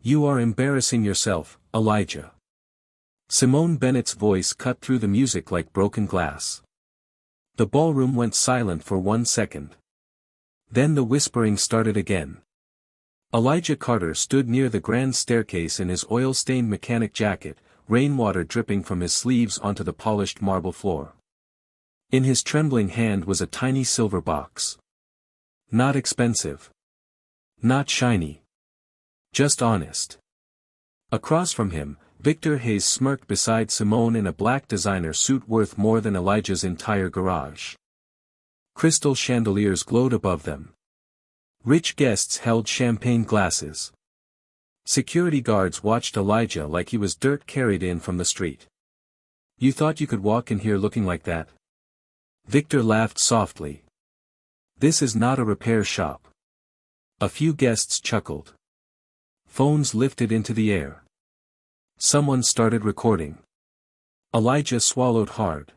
You are embarrassing yourself, Elijah. Simone Bennett's voice cut through the music like broken glass. The ballroom went silent for 1 second. Then the whispering started again. Elijah Carter stood near the grand staircase in his oil-stained mechanic jacket, rainwater dripping from his sleeves onto the polished marble floor. In his trembling hand was a tiny silver box. Not expensive. Not shiny. Just honest. Across from him, Victor Hayes smirked beside Simone in a black designer suit worth more than Elijah's entire garage. Crystal chandeliers glowed above them. Rich guests held champagne glasses. Security guards watched Elijah like he was dirt carried in from the street. You thought you could walk in here looking like that? Victor laughed softly. This is not a repair shop. A few guests chuckled. Phones lifted into the air. Someone started recording. Elijah swallowed hard.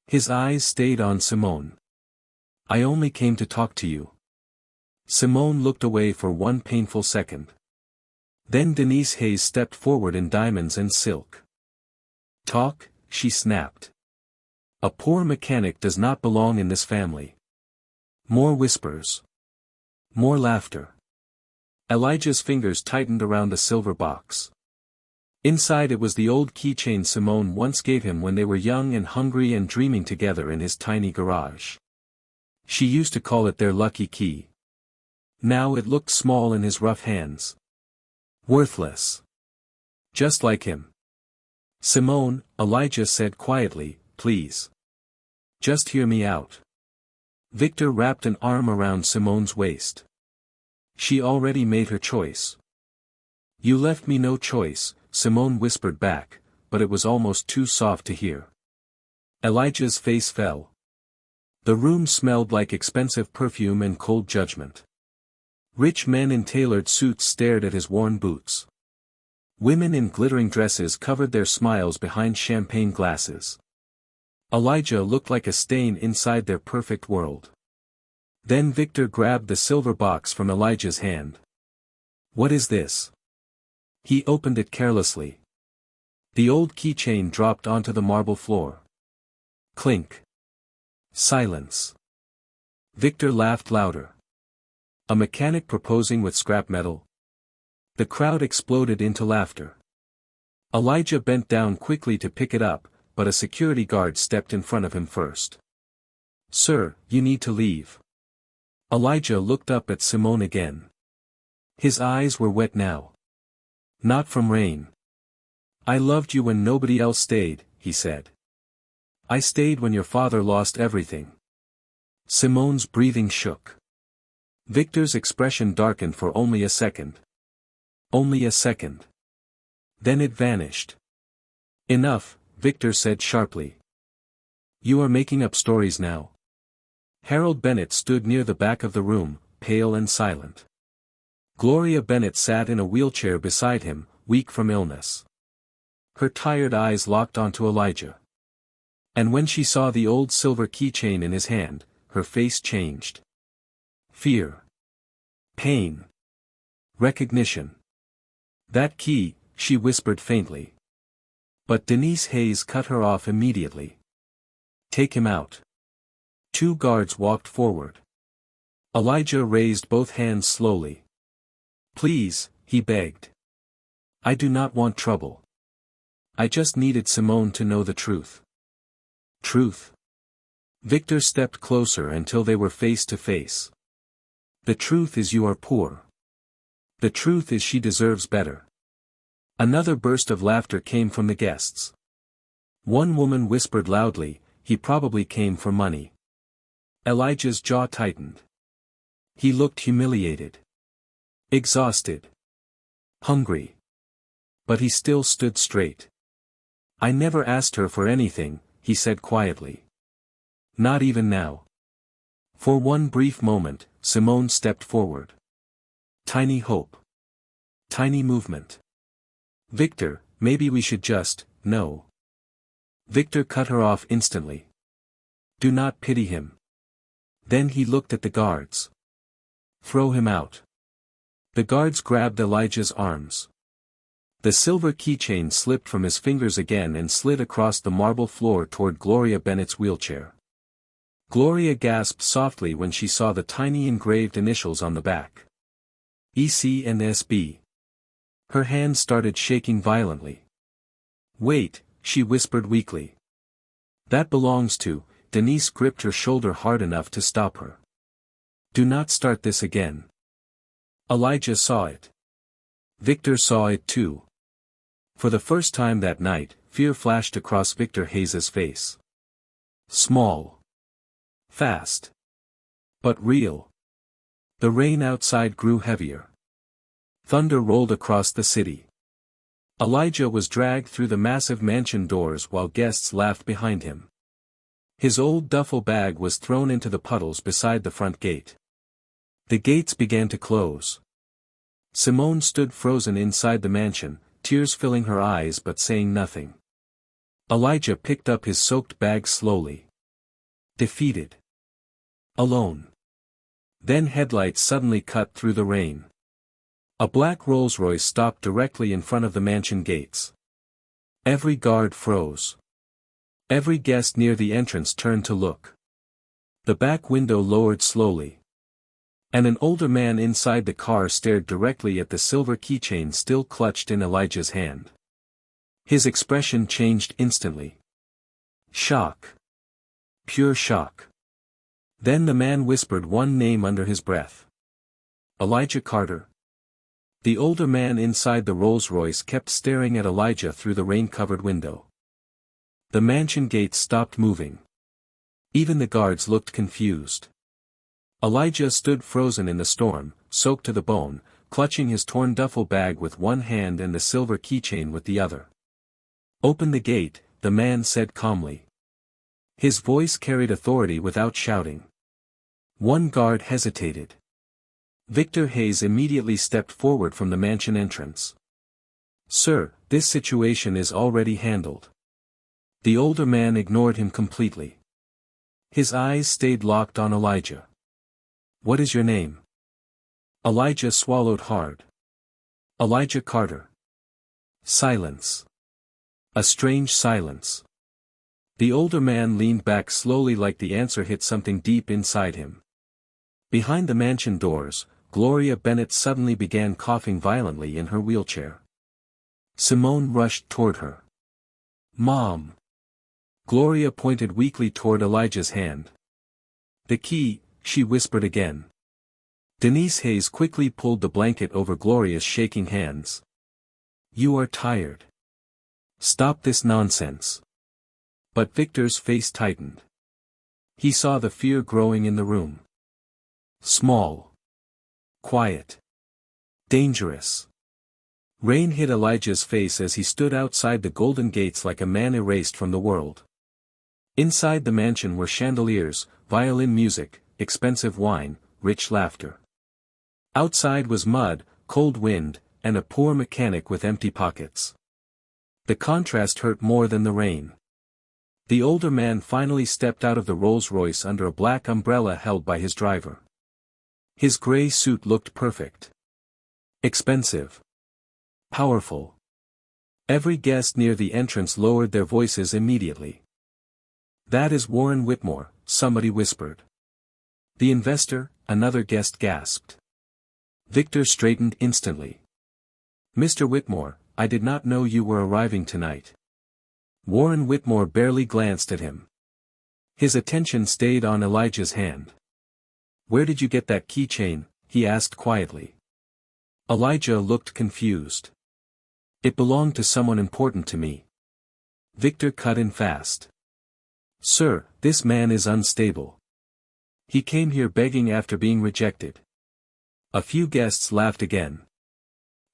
His eyes stayed on Simone. I only came to talk to you. Simone looked away for one painful second. Then Denise Hayes stepped forward in diamonds and silk. Talk, she snapped. A poor mechanic does not belong in this family. More whispers. More laughter. Elijah's fingers tightened around the silver box. Inside it was the old keychain Simone once gave him when they were young and hungry and dreaming together in his tiny garage. She used to call it their lucky key. Now it looked small in his rough hands. Worthless. Just like him. Simone, Elijah said quietly, please. Just hear me out. Victor wrapped an arm around Simone's waist. She already made her choice. You left me no choice, Simone whispered back, but it was almost too soft to hear. Elijah's face fell. The room smelled like expensive perfume and cold judgment. Rich men in tailored suits stared at his worn boots. Women in glittering dresses covered their smiles behind champagne glasses. Elijah looked like a stain inside their perfect world. Then Victor grabbed the silver box from Elijah's hand. What is this? He opened it carelessly. The old keychain dropped onto the marble floor. Clink. Silence. Victor laughed louder. A mechanic proposing with scrap metal? The crowd exploded into laughter. Elijah bent down quickly to pick it up, but a security guard stepped in front of him first. Sir, you need to leave. Elijah looked up at Simone again. His eyes were wet now. Not from rain. I loved you when nobody else stayed, he said. I stayed when your father lost everything. Simone's breathing shook. Victor's expression darkened for only a second. Only a second. Then it vanished. Enough, Victor said sharply. You are making up stories now. Harold Bennett stood near the back of the room, pale and silent. Gloria Bennett sat in a wheelchair beside him, weak from illness. Her tired eyes locked onto Elijah. And when she saw the old silver keychain in his hand, her face changed. Fear. Pain. Recognition. That key, she whispered faintly. But Denise Hayes cut her off immediately. Take him out. 2 guards walked forward. Elijah raised both hands slowly. Please, he begged. I do not want trouble. I just needed Simone to know the truth. Truth? Victor stepped closer until they were face to face. The truth is you are poor. The truth is she deserves better. Another burst of laughter came from the guests. One woman whispered loudly, he probably came for money. Elijah's jaw tightened. He looked humiliated. Exhausted. Hungry. But he still stood straight. I never asked her for anything, he said quietly. Not even now. For one brief moment, Simone stepped forward. Tiny hope. Tiny movement. Victor, maybe we should just, no. Victor cut her off instantly. Do not pity him. Then he looked at the guards. Throw him out. The guards grabbed Elijah's arms. The silver keychain slipped from his fingers again and slid across the marble floor toward Gloria Bennett's wheelchair. Gloria gasped softly when she saw the tiny engraved initials on the back. EC and SB. Her hands started shaking violently. "Wait," she whispered weakly. "That belongs to..." Denise gripped her shoulder hard enough to stop her. "Do not start this again." Elijah saw it. Victor saw it too. For the first time that night, fear flashed across Victor Hayes's face. Small. Fast. But real. The rain outside grew heavier. Thunder rolled across the city. Elijah was dragged through the massive mansion doors while guests laughed behind him. His old duffel bag was thrown into the puddles beside the front gate. The gates began to close. Simone stood frozen inside the mansion, tears filling her eyes but saying nothing. Elijah picked up his soaked bag slowly. Defeated. Alone. Then headlights suddenly cut through the rain. A black Rolls-Royce stopped directly in front of the mansion gates. Every guard froze. Every guest near the entrance turned to look. The back window lowered slowly. And an older man inside the car stared directly at the silver keychain still clutched in Elijah's hand. His expression changed instantly. Shock. Pure shock. Then the man whispered one name under his breath. Elijah Carter. The older man inside the Rolls-Royce kept staring at Elijah through the rain-covered window. The mansion gates stopped moving. Even the guards looked confused. Elijah stood frozen in the storm, soaked to the bone, clutching his torn duffel bag with one hand and the silver keychain with the other. "Open the gate," the man said calmly. His voice carried authority without shouting. One guard hesitated. Victor Hayes immediately stepped forward from the mansion entrance. "Sir, this situation is already handled." The older man ignored him completely. His eyes stayed locked on Elijah. "What is your name?" Elijah swallowed hard. "Elijah Carter." Silence. A strange silence. The older man leaned back slowly like the answer hit something deep inside him. Behind the mansion doors, Gloria Bennett suddenly began coughing violently in her wheelchair. Simone rushed toward her. "Mom." Gloria pointed weakly toward Elijah's hand. "The key," she whispered again. Denise Hayes quickly pulled the blanket over Gloria's shaking hands. "You are tired. Stop this nonsense." But Victor's face tightened. He saw the fear growing in the room. Small. Quiet. Dangerous. Rain hit Elijah's face as he stood outside the golden gates like a man erased from the world. Inside the mansion were chandeliers, violin music, expensive wine, rich laughter. Outside was mud, cold wind, and a poor mechanic with empty pockets. The contrast hurt more than the rain. The older man finally stepped out of the Rolls-Royce under a black umbrella held by his driver. His gray suit looked perfect. Expensive. Powerful. Every guest near the entrance lowered their voices immediately. "That is Warren Whitmore," somebody whispered. "The investor," another guest gasped. Victor straightened instantly. "Mr. Whitmore, I did not know you were arriving tonight." Warren Whitmore barely glanced at him. His attention stayed on Elijah's hand. "Where did you get that keychain?" he asked quietly. Elijah looked confused. "It belonged to someone important to me." Victor cut in fast. "Sir, this man is unstable. He came here begging after being rejected." A few guests laughed again.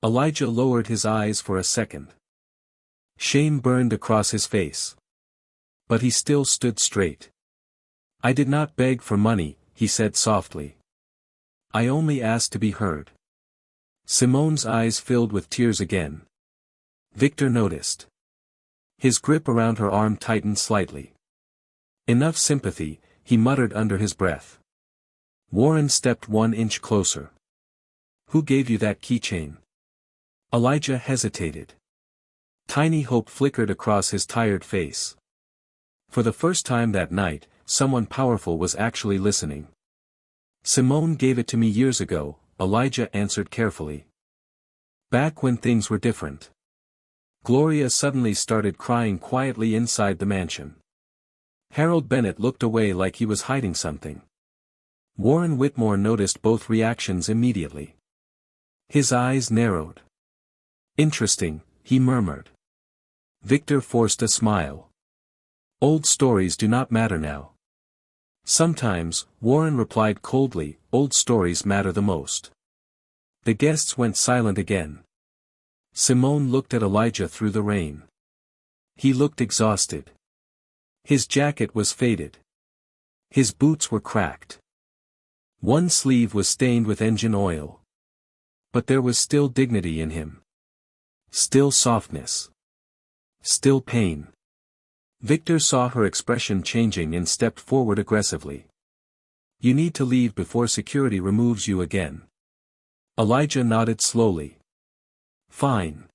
Elijah lowered his eyes for a second. Shame burned across his face. But he still stood straight. "I did not beg for money," he said softly. "I only asked to be heard." Simone's eyes filled with tears again. Victor noticed. His grip around her arm tightened slightly. "Enough sympathy," he muttered under his breath. Warren stepped 1 inch closer. Who gave you that keychain? Elijah hesitated. Tiny hope flickered across his tired face. For the first time that night, someone powerful was actually listening. Simone gave it to me years ago, Elijah answered carefully. Back when things were different. Gloria suddenly started crying quietly inside the mansion. Harold Bennett looked away like he was hiding something. Warren Whitmore noticed both reactions immediately. His eyes narrowed. Interesting, he murmured. Victor forced a smile. Old stories do not matter now. Sometimes, Warren replied coldly, old stories matter the most. The guests went silent again. Simone looked at Elijah through the rain. He looked exhausted. His jacket was faded. His boots were cracked. One sleeve was stained with engine oil. But there was still dignity in him. Still softness. Still pain. Victor saw her expression changing and stepped forward aggressively. You need to leave before security removes you again. Elijah nodded slowly. Fine.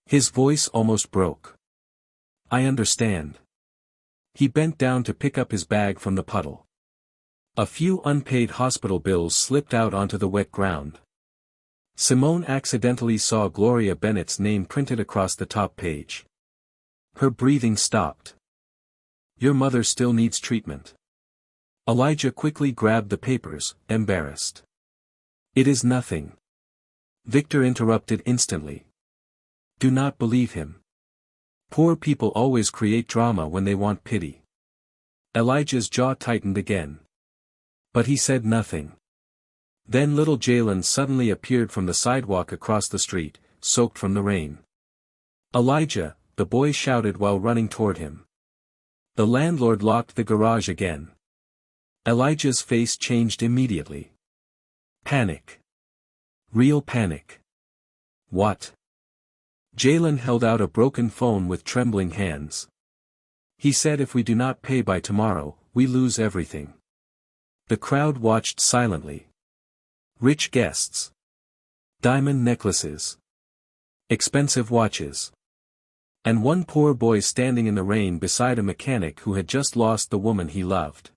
His voice almost broke. I understand. He bent down to pick up his bag from the puddle. A few unpaid hospital bills slipped out onto the wet ground. Simone accidentally saw Gloria Bennett's name printed across the top page. Her breathing stopped. Your mother still needs treatment. Elijah quickly grabbed the papers, embarrassed. It is nothing. Victor interrupted instantly. Do not believe him. Poor people always create drama when they want pity. Elijah's jaw tightened again. But he said nothing. Then little Jalen suddenly appeared from the sidewalk across the street, soaked from the rain. Elijah, the boy shouted while running toward him. The landlord locked the garage again. Elijah's face changed immediately. Panic. Real panic. What? Jalen held out a broken phone with trembling hands. He said if we do not pay by tomorrow, we lose everything. The crowd watched silently. Rich guests. Diamond necklaces. Expensive watches. And one poor boy standing in the rain beside a mechanic who had just lost the woman he loved.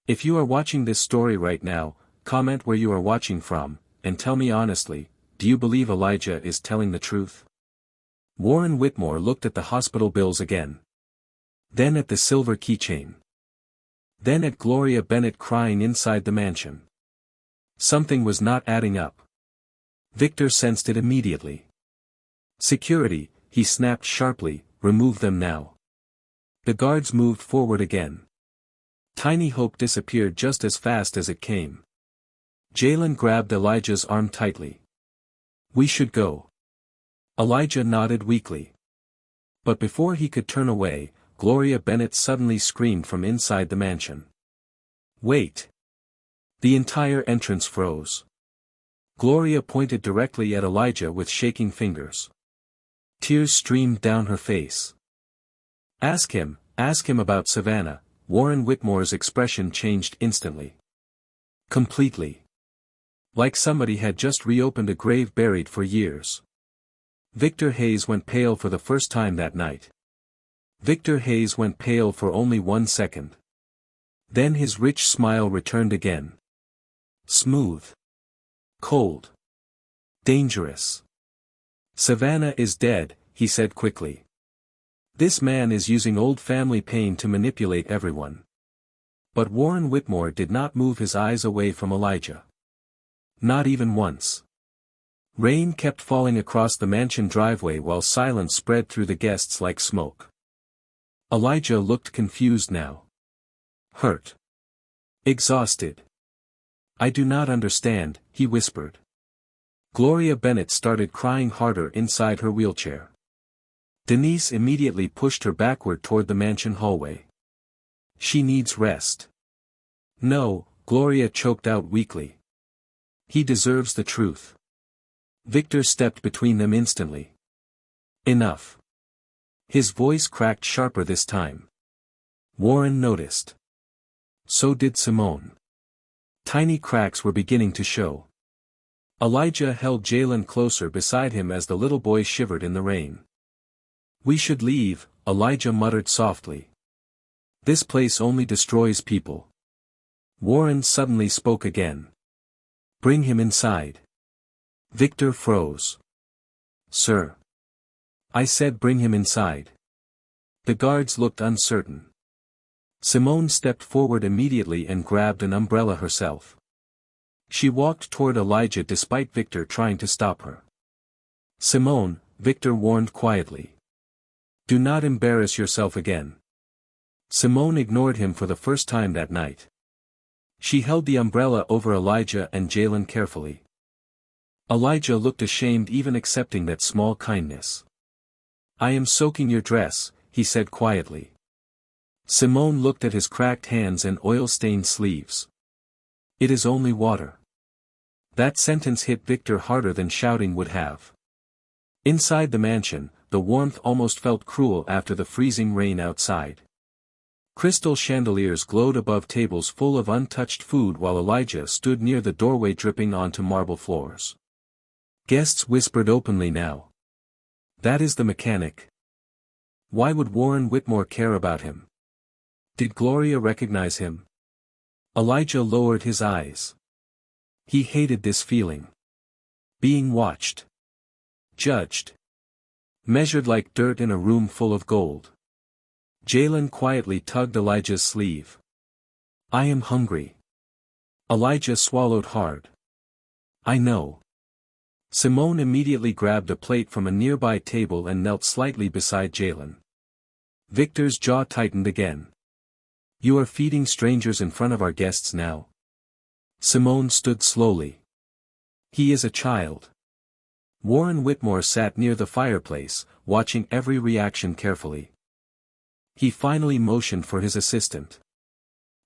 If you are watching this story right now, comment where you are watching from, and tell me honestly, do you believe Elijah is telling the truth? Warren Whitmore looked at the hospital bills again. Then at the silver keychain. Then at Gloria Bennett crying inside the mansion. Something was not adding up. Victor sensed it immediately. Security, he snapped sharply, remove them now. The guards moved forward again. Tiny Hope disappeared just as fast as it came. Jalen grabbed Elijah's arm tightly. We should go. Elijah nodded weakly. But before he could turn away, Gloria Bennett suddenly screamed from inside the mansion. Wait! The entire entrance froze. Gloria pointed directly at Elijah with shaking fingers. Tears streamed down her face. Ask him about Savannah. Warren Whitmore's expression changed instantly. Completely. Like somebody had just reopened a grave buried for years. Victor Hayes went pale for the first time that night. Victor Hayes went pale for only 1 second. Then his rich smile returned again. Smooth. Cold. Dangerous. Savannah is dead, he said quickly. This man is using old family pain to manipulate everyone. But Warren Whitmore did not move his eyes away from Elijah. Not even once. Rain kept falling across the mansion driveway while silence spread through the guests like smoke. Elijah looked confused now. Hurt. Exhausted. I do not understand, he whispered. Gloria Bennett started crying harder inside her wheelchair. Denise immediately pushed her backward toward the mansion hallway. She needs rest. No, Gloria choked out weakly. He deserves the truth. Victor stepped between them instantly. Enough. His voice cracked sharper this time. Warren noticed. So did Simone. Tiny cracks were beginning to show. Elijah held Jalen closer beside him as the little boy shivered in the rain. "We should leave," Elijah muttered softly. "This place only destroys people." Warren suddenly spoke again. "Bring him inside." Victor froze. "Sir." "I said bring him inside." The guards looked uncertain. Simone stepped forward immediately and grabbed an umbrella herself. She walked toward Elijah despite Victor trying to stop her. "Simone," Victor warned quietly. "Do not embarrass yourself again." Simone ignored him for the first time that night. She held the umbrella over Elijah and Jalen carefully. Elijah looked ashamed even accepting that small kindness. "I am soaking your dress," he said quietly. Simone looked at his cracked hands and oil-stained sleeves. "It is only water." That sentence hit Victor harder than shouting would have. Inside the mansion, the warmth almost felt cruel after the freezing rain outside. Crystal chandeliers glowed above tables full of untouched food while Elijah stood near the doorway dripping onto marble floors. Guests whispered openly now. "That is the mechanic." Why would Warren Whitmore care about him? Did Gloria recognize him? Elijah lowered his eyes. He hated this feeling. Being watched. Judged. Measured like dirt in a room full of gold. Jalen quietly tugged Elijah's sleeve. "I am hungry." Elijah swallowed hard. "I know." Simone immediately grabbed a plate from a nearby table and knelt slightly beside Jalen. Victor's jaw tightened again. "You are feeding strangers in front of our guests now?" Simone stood slowly. "He is a child." Warren Whitmore sat near the fireplace, watching every reaction carefully. He finally motioned for his assistant.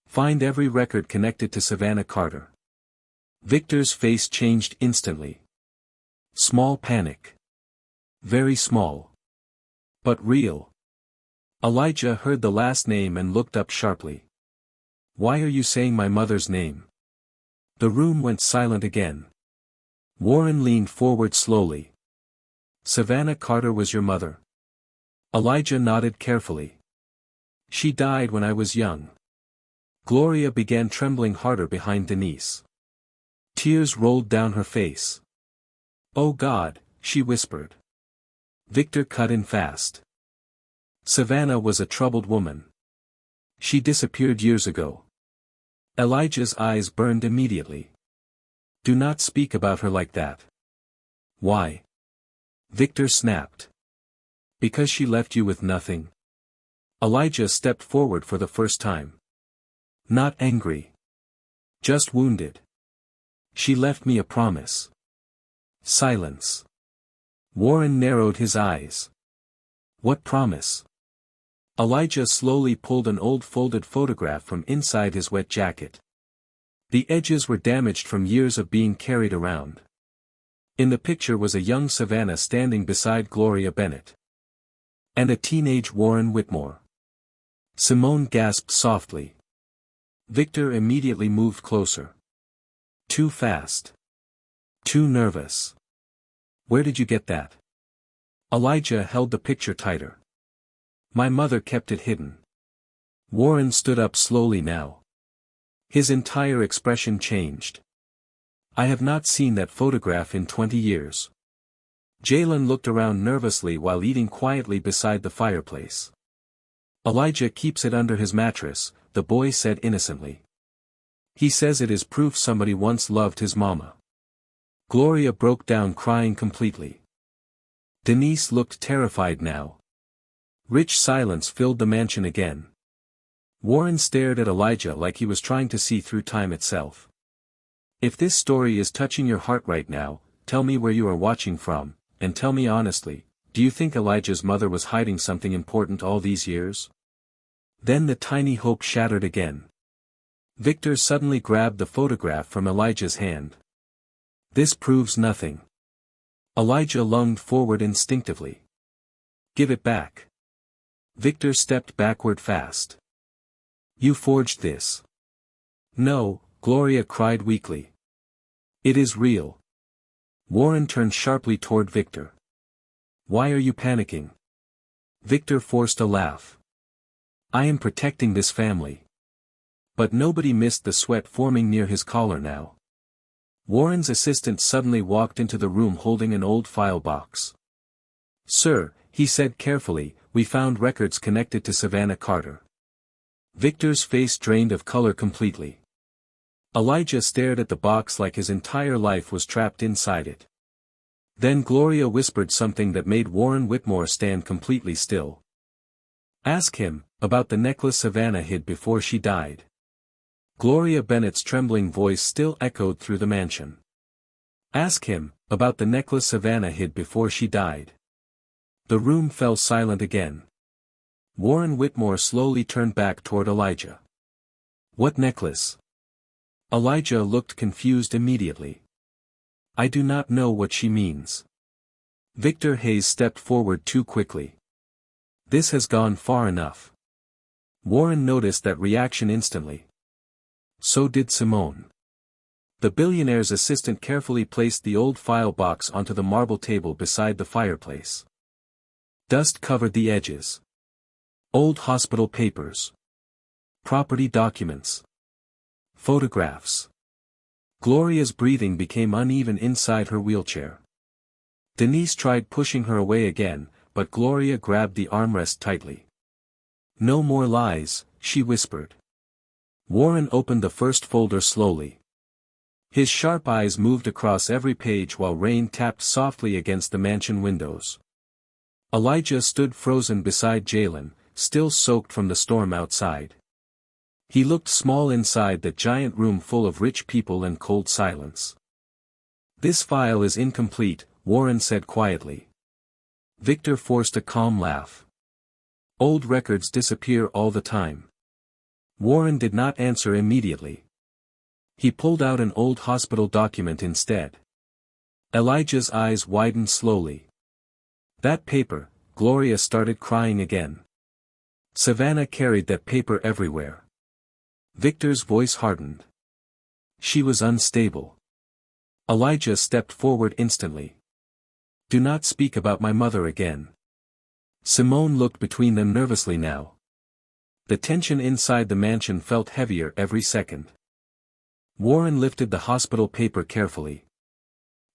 "Find every record connected to Savannah Carter." Victor's face changed instantly. Small panic. Very small. But real. Elijah heard the last name and looked up sharply. "Why are you saying my mother's name?" The room went silent again. Warren leaned forward slowly. "Savannah Carter was your mother?" Elijah nodded carefully. "She died when I was young." Gloria began trembling harder behind Denise. Tears rolled down her face. "Oh God," she whispered. Victor cut in fast. "Savannah was a troubled woman. She disappeared years ago." Elijah's eyes burned immediately. "Do not speak about her like that." "Why?" Victor snapped. "Because she left you with nothing." Elijah stepped forward for the first time. Not angry. Just wounded. "She left me a promise." Silence. Warren narrowed his eyes. "What promise?" Elijah slowly pulled an old folded photograph from inside his wet jacket. The edges were damaged from years of being carried around. In the picture was a young Savannah standing beside Gloria Bennett. And a teenage Warren Whitmore. Simone gasped softly. Victor immediately moved closer. "Too fast. Too nervous. Where did you get that?" Elijah held the picture tighter. "My mother kept it hidden." Warren stood up slowly now. His entire expression changed. "I have not seen that photograph in 20 years. Jalen looked around nervously while eating quietly beside the fireplace. "Elijah keeps it under his mattress," the boy said innocently. "He says it is proof somebody once loved his mama." Gloria broke down crying completely. Denise looked terrified now. Rich silence filled the mansion again. Warren stared at Elijah like he was trying to see through time itself. "If this story is touching your heart right now, tell me where you are watching from, and tell me honestly, do you think Elijah's mother was hiding something important all these years?" Then the tiny hope shattered again. Victor suddenly grabbed the photograph from Elijah's hand. "This proves nothing." Elijah lunged forward instinctively. "Give it back." Victor stepped backward fast. "You forged this." "No," Gloria cried weakly. "It is real." Warren turned sharply toward Victor. Why are you panicking? Victor forced a laugh. I am protecting this family. But nobody missed the sweat forming near his collar now. Warren's assistant suddenly walked into the room holding an old file box. Sir, he said carefully, we found records connected to Savannah Carter. Victor's face drained of color completely. Elijah stared at the box like his entire life was trapped inside it. Then Gloria whispered something that made Warren Whitmore stand completely still. Ask him, about the necklace Savannah hid before she died. Gloria Bennett's trembling voice still echoed through the mansion. Ask him, about the necklace Savannah hid before she died. The room fell silent again. Warren Whitmore slowly turned back toward Elijah. What necklace? Elijah looked confused immediately. I do not know what she means. Victor Hayes stepped forward too quickly. This has gone far enough. Warren noticed that reaction instantly. So did Simone. The billionaire's assistant carefully placed the old file box onto the marble table beside the fireplace. Dust covered the edges. Old hospital papers. Property documents. Photographs. Gloria's breathing became uneven inside her wheelchair. Denise tried pushing her away again, but Gloria grabbed the armrest tightly. No more lies, she whispered. Warren opened the first folder slowly. His sharp eyes moved across every page while rain tapped softly against the mansion windows. Elijah stood frozen beside Jalen, still soaked from the storm outside. He looked small inside the giant room full of rich people and cold silence. This file is incomplete, Warren said quietly. Victor forced a calm laugh. Old records disappear all the time. Warren did not answer immediately. He pulled out an old hospital document instead. Elijah's eyes widened slowly. That paper, Gloria started crying again. Savannah carried that paper everywhere. Victor's voice hardened. She was unstable. Elijah stepped forward instantly. Do not speak about my mother again. Simone looked between them nervously now. The tension inside the mansion felt heavier every second. Warren lifted the hospital paper carefully.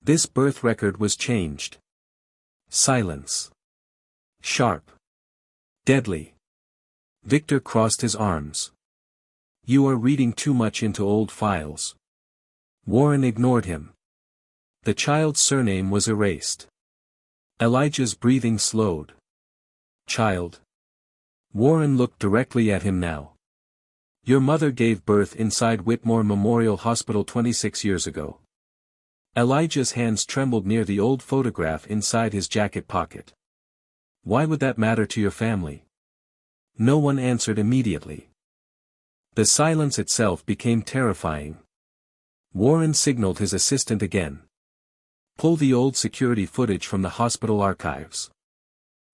This birth record was changed. Silence. Sharp. Deadly. Victor crossed his arms. You are reading too much into old files. Warren ignored him. The child's surname was erased. Elijah's breathing slowed. Child. Warren looked directly at him now. Your mother gave birth inside Whitmore Memorial Hospital 26 years ago. Elijah's hands trembled near the old photograph inside his jacket pocket. Why would that matter to your family? No one answered immediately. The silence itself became terrifying. Warren signaled his assistant again. Pull the old security footage from the hospital archives.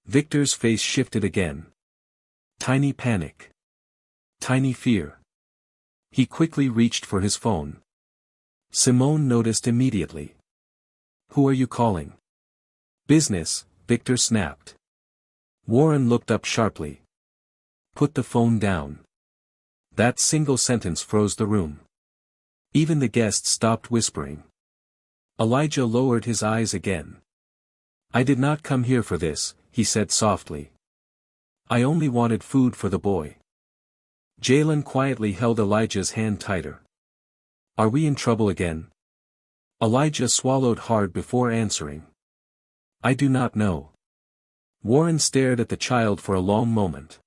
Victor's face shifted again. Tiny panic. Tiny fear. He quickly reached for his phone. Simone noticed immediately. Who are you calling? Business, Victor snapped. Warren looked up sharply. Put the phone down. That single sentence froze the room. Even the guests stopped whispering. Elijah lowered his eyes again. I did not come here for this, he said softly. I only wanted food for the boy. Jalen quietly held Elijah's hand tighter. Are we in trouble again? Elijah swallowed hard before answering. I do not know. Warren stared at the child for a long moment.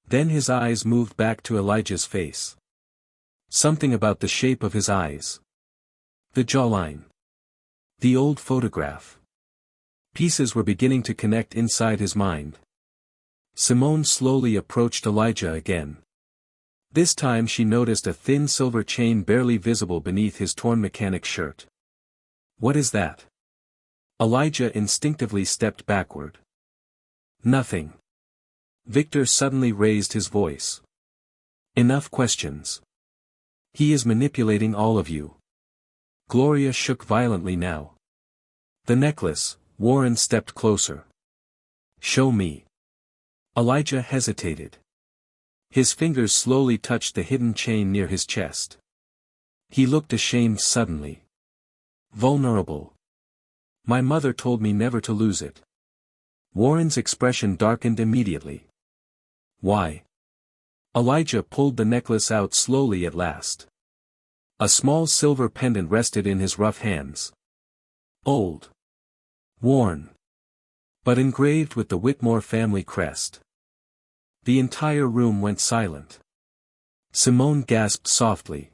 Then his eyes moved back to Elijah's face. Something about the shape of his eyes. The jawline. The old photograph. Pieces were beginning to connect inside his mind. Simone slowly approached Elijah again. This time she noticed a thin silver chain barely visible beneath his torn mechanic shirt. What is that? Elijah instinctively stepped backward. Nothing. Victor suddenly raised his voice. Enough questions. He is manipulating all of you. Gloria shook violently now. The necklace. Warren stepped closer. Show me. Elijah hesitated. His fingers slowly touched the hidden chain near his chest. He looked ashamed suddenly. Vulnerable. My mother told me never to lose it. Warren's expression darkened immediately. Why? Elijah pulled the necklace out slowly at last. A small silver pendant rested in his rough hands. Old. Worn. But engraved with the Whitmore family crest. The entire room went silent. Simone gasped softly.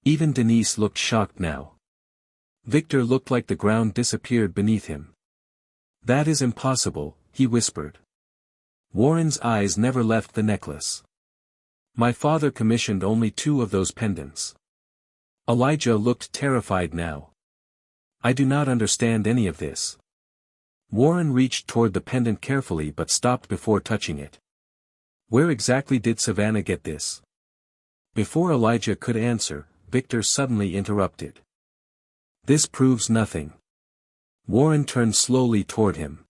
Even Denise looked shocked now. Victor looked like the ground disappeared beneath him. That is impossible, he whispered. Warren's eyes never left the necklace. My father commissioned only 2 of those pendants. Elijah looked terrified now. I do not understand any of this. Warren reached toward the pendant carefully but stopped before touching it. Where exactly did Savannah get this? Before Elijah could answer, Victor suddenly interrupted. This proves nothing. Warren turned slowly toward him.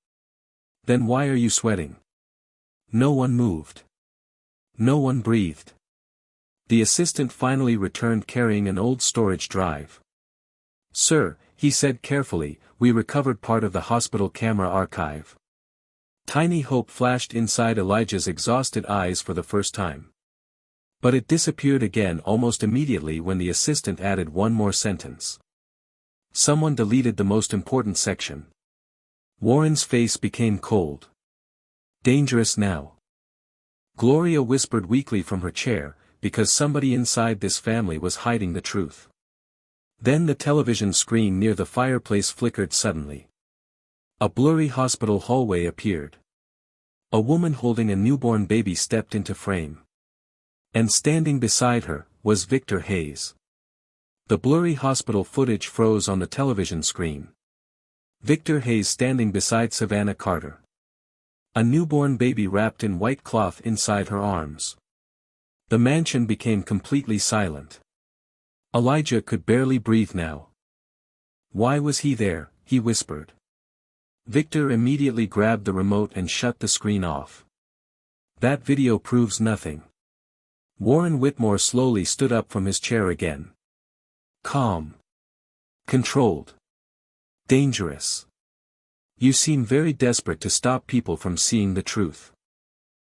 Then why are you sweating? No one moved. No one breathed. The assistant finally returned carrying an old storage drive. Sir, he said carefully, we recovered part of the hospital camera archive. Tiny hope flashed inside Elijah's exhausted eyes for the first time. But it disappeared again almost immediately when the assistant added one more sentence. Someone deleted the most important section. Warren's face became cold. Dangerous now. Gloria whispered weakly from her chair, because somebody inside this family was hiding the truth. Then the television screen near the fireplace flickered suddenly. A blurry hospital hallway appeared. A woman holding a newborn baby stepped into frame. And standing beside her, was Victor Hayes. The blurry hospital footage froze on the television screen. Victor Hayes standing beside Savannah Carter. A newborn baby wrapped in white cloth inside her arms. The mansion became completely silent. Elijah could barely breathe now. Why was he there? He whispered. Victor immediately grabbed the remote and shut the screen off. That video proves nothing. Warren Whitmore slowly stood up from his chair again. Calm. Controlled. Dangerous. You seem very desperate to stop people from seeing the truth.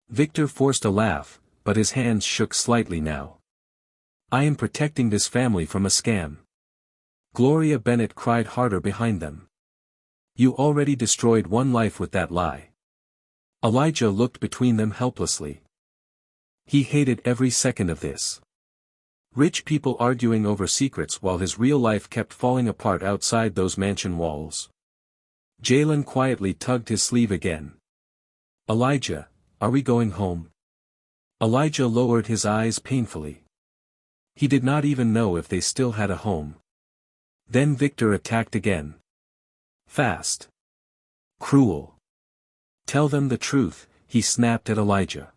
Victor forced a laugh, but his hands shook slightly now. I am protecting this family from a scam. Gloria Bennett cried harder behind them. You already destroyed one life with that lie. Elijah looked between them helplessly. He hated every second of this. Rich people arguing over secrets while his real life kept falling apart outside those mansion walls. Jalen quietly tugged his sleeve again. Elijah, are we going home? Elijah lowered his eyes painfully. He did not even know if they still had a home. Then Victor attacked again. Fast. Cruel. Tell them the truth, he snapped at Elijah.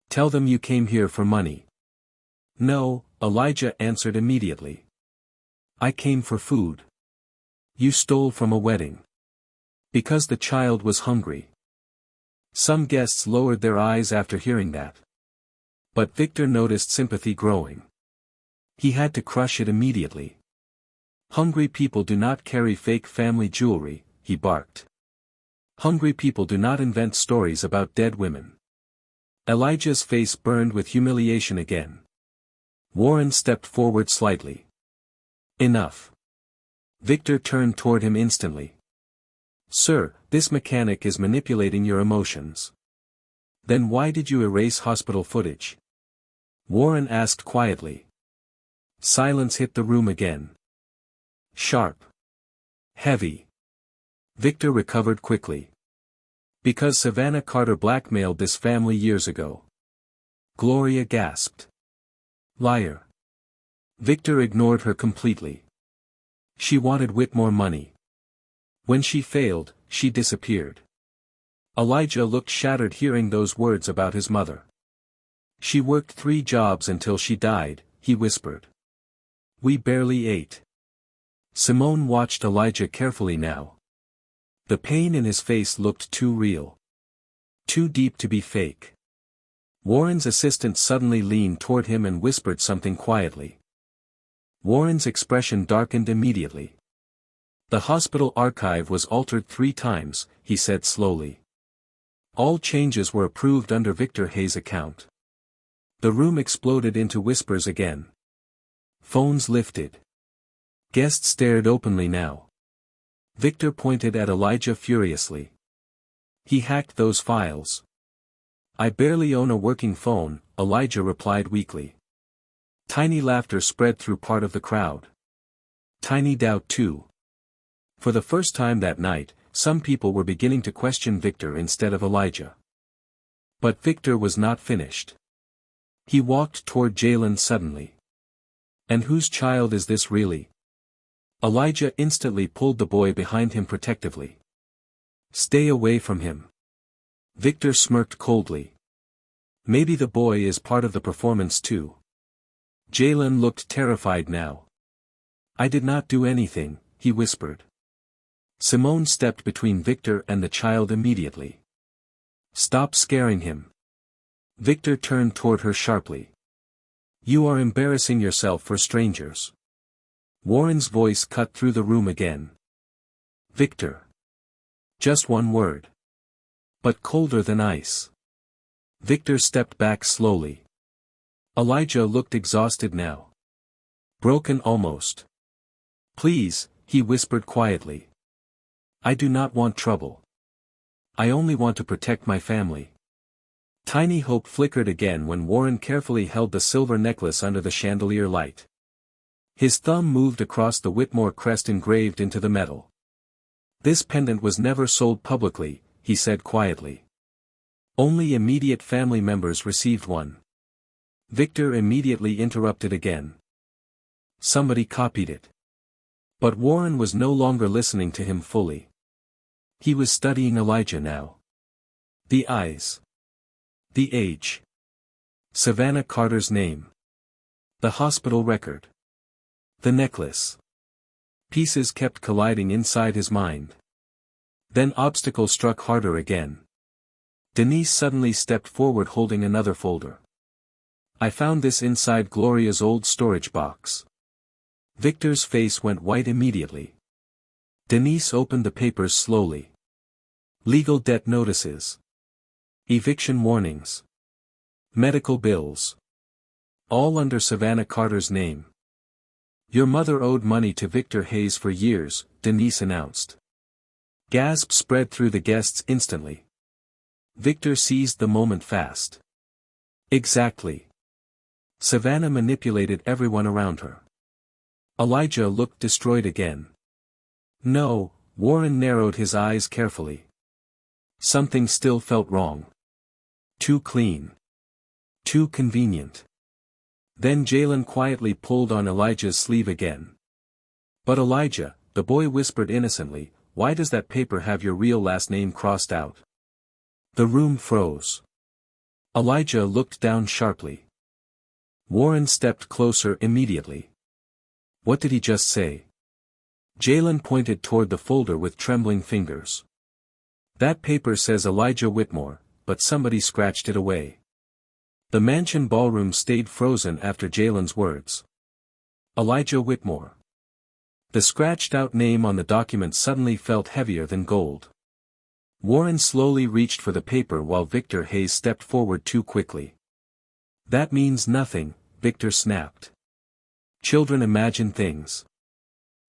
Tell them you came here for money. No, Elijah answered immediately. I came for food. You stole from a wedding. Because the child was hungry. Some guests lowered their eyes after hearing that. But Victor noticed sympathy growing. He had to crush it immediately. Hungry people do not carry fake family jewelry, he barked. Hungry people do not invent stories about dead women. Elijah's face burned with humiliation again. Warren stepped forward slightly. Enough. Victor turned toward him instantly. Sir, this mechanic is manipulating your emotions. Then why did you erase hospital footage? Warren asked quietly. Silence hit the room again. Sharp. Heavy. Victor recovered quickly. Because Savannah Carter blackmailed this family years ago. Gloria gasped. Liar. Victor ignored her completely. She wanted Whitmore money. When she failed, she disappeared. Elijah looked shattered hearing those words about his mother. She worked 3 jobs until she died, he whispered. We barely ate. Simone watched Elijah carefully now. The pain in his face looked too real. Too deep to be fake. Warren's assistant suddenly leaned toward him and whispered something quietly. Warren's expression darkened immediately. The hospital archive was altered 3 times, he said slowly. All changes were approved under Victor Hayes' account. The room exploded into whispers again. Phones lifted. Guests stared openly now. Victor pointed at Elijah furiously. He hacked those files. I barely own a working phone, Elijah replied weakly. Tiny laughter spread through part of the crowd. Tiny doubt too. For the first time that night, some people were beginning to question Victor instead of Elijah. But Victor was not finished. He walked toward Jalen suddenly. And whose child is this really? Elijah instantly pulled the boy behind him protectively. Stay away from him. Victor smirked coldly. Maybe the boy is part of the performance too. Jalen looked terrified now. I did not do anything, he whispered. Simone stepped between Victor and the child immediately. Stop scaring him. Victor turned toward her sharply. You are embarrassing yourself for strangers. Warren's voice cut through the room again. Victor. Just one word. But colder than ice. Victor stepped back slowly. Elijah looked exhausted now. Broken almost. Please, he whispered quietly. I do not want trouble. I only want to protect my family. Tiny hope flickered again when Warren carefully held the silver necklace under the chandelier light. His thumb moved across the Whitmore crest engraved into the metal. This pendant was never sold publicly, he said quietly. Only immediate family members received one. Victor immediately interrupted again. Somebody copied it. But Warren was no longer listening to him fully. He was studying Elijah now. The eyes. The age. Savannah Carter's name. The hospital record. The necklace. Pieces kept colliding inside his mind. Then obstacle struck harder again. Denise suddenly stepped forward holding another folder. I found this inside Gloria's old storage box. Victor's face went white immediately. Denise opened the papers slowly. Legal debt notices. Eviction warnings. Medical bills. All under Savannah Carter's name. Your mother owed money to Victor Hayes for years, Denise announced. Gasps spread through the guests instantly. Victor seized the moment fast. Exactly. Savannah manipulated everyone around her. Elijah looked destroyed again. No, Warren narrowed his eyes carefully. Something still felt wrong. Too clean. Too convenient. Then Jalen quietly pulled on Elijah's sleeve again. But Elijah, the boy whispered innocently, why does that paper have your real last name crossed out? The room froze. Elijah looked down sharply. Warren stepped closer immediately. What did he just say? Jalen pointed toward the folder with trembling fingers. That paper says Elijah Whitmore, but somebody scratched it away. The mansion ballroom stayed frozen after Jalen's words. Elijah Whitmore. The scratched-out name on the document suddenly felt heavier than gold. Warren slowly reached for the paper while Victor Hayes stepped forward too quickly. That means nothing, Victor snapped. Children imagine things.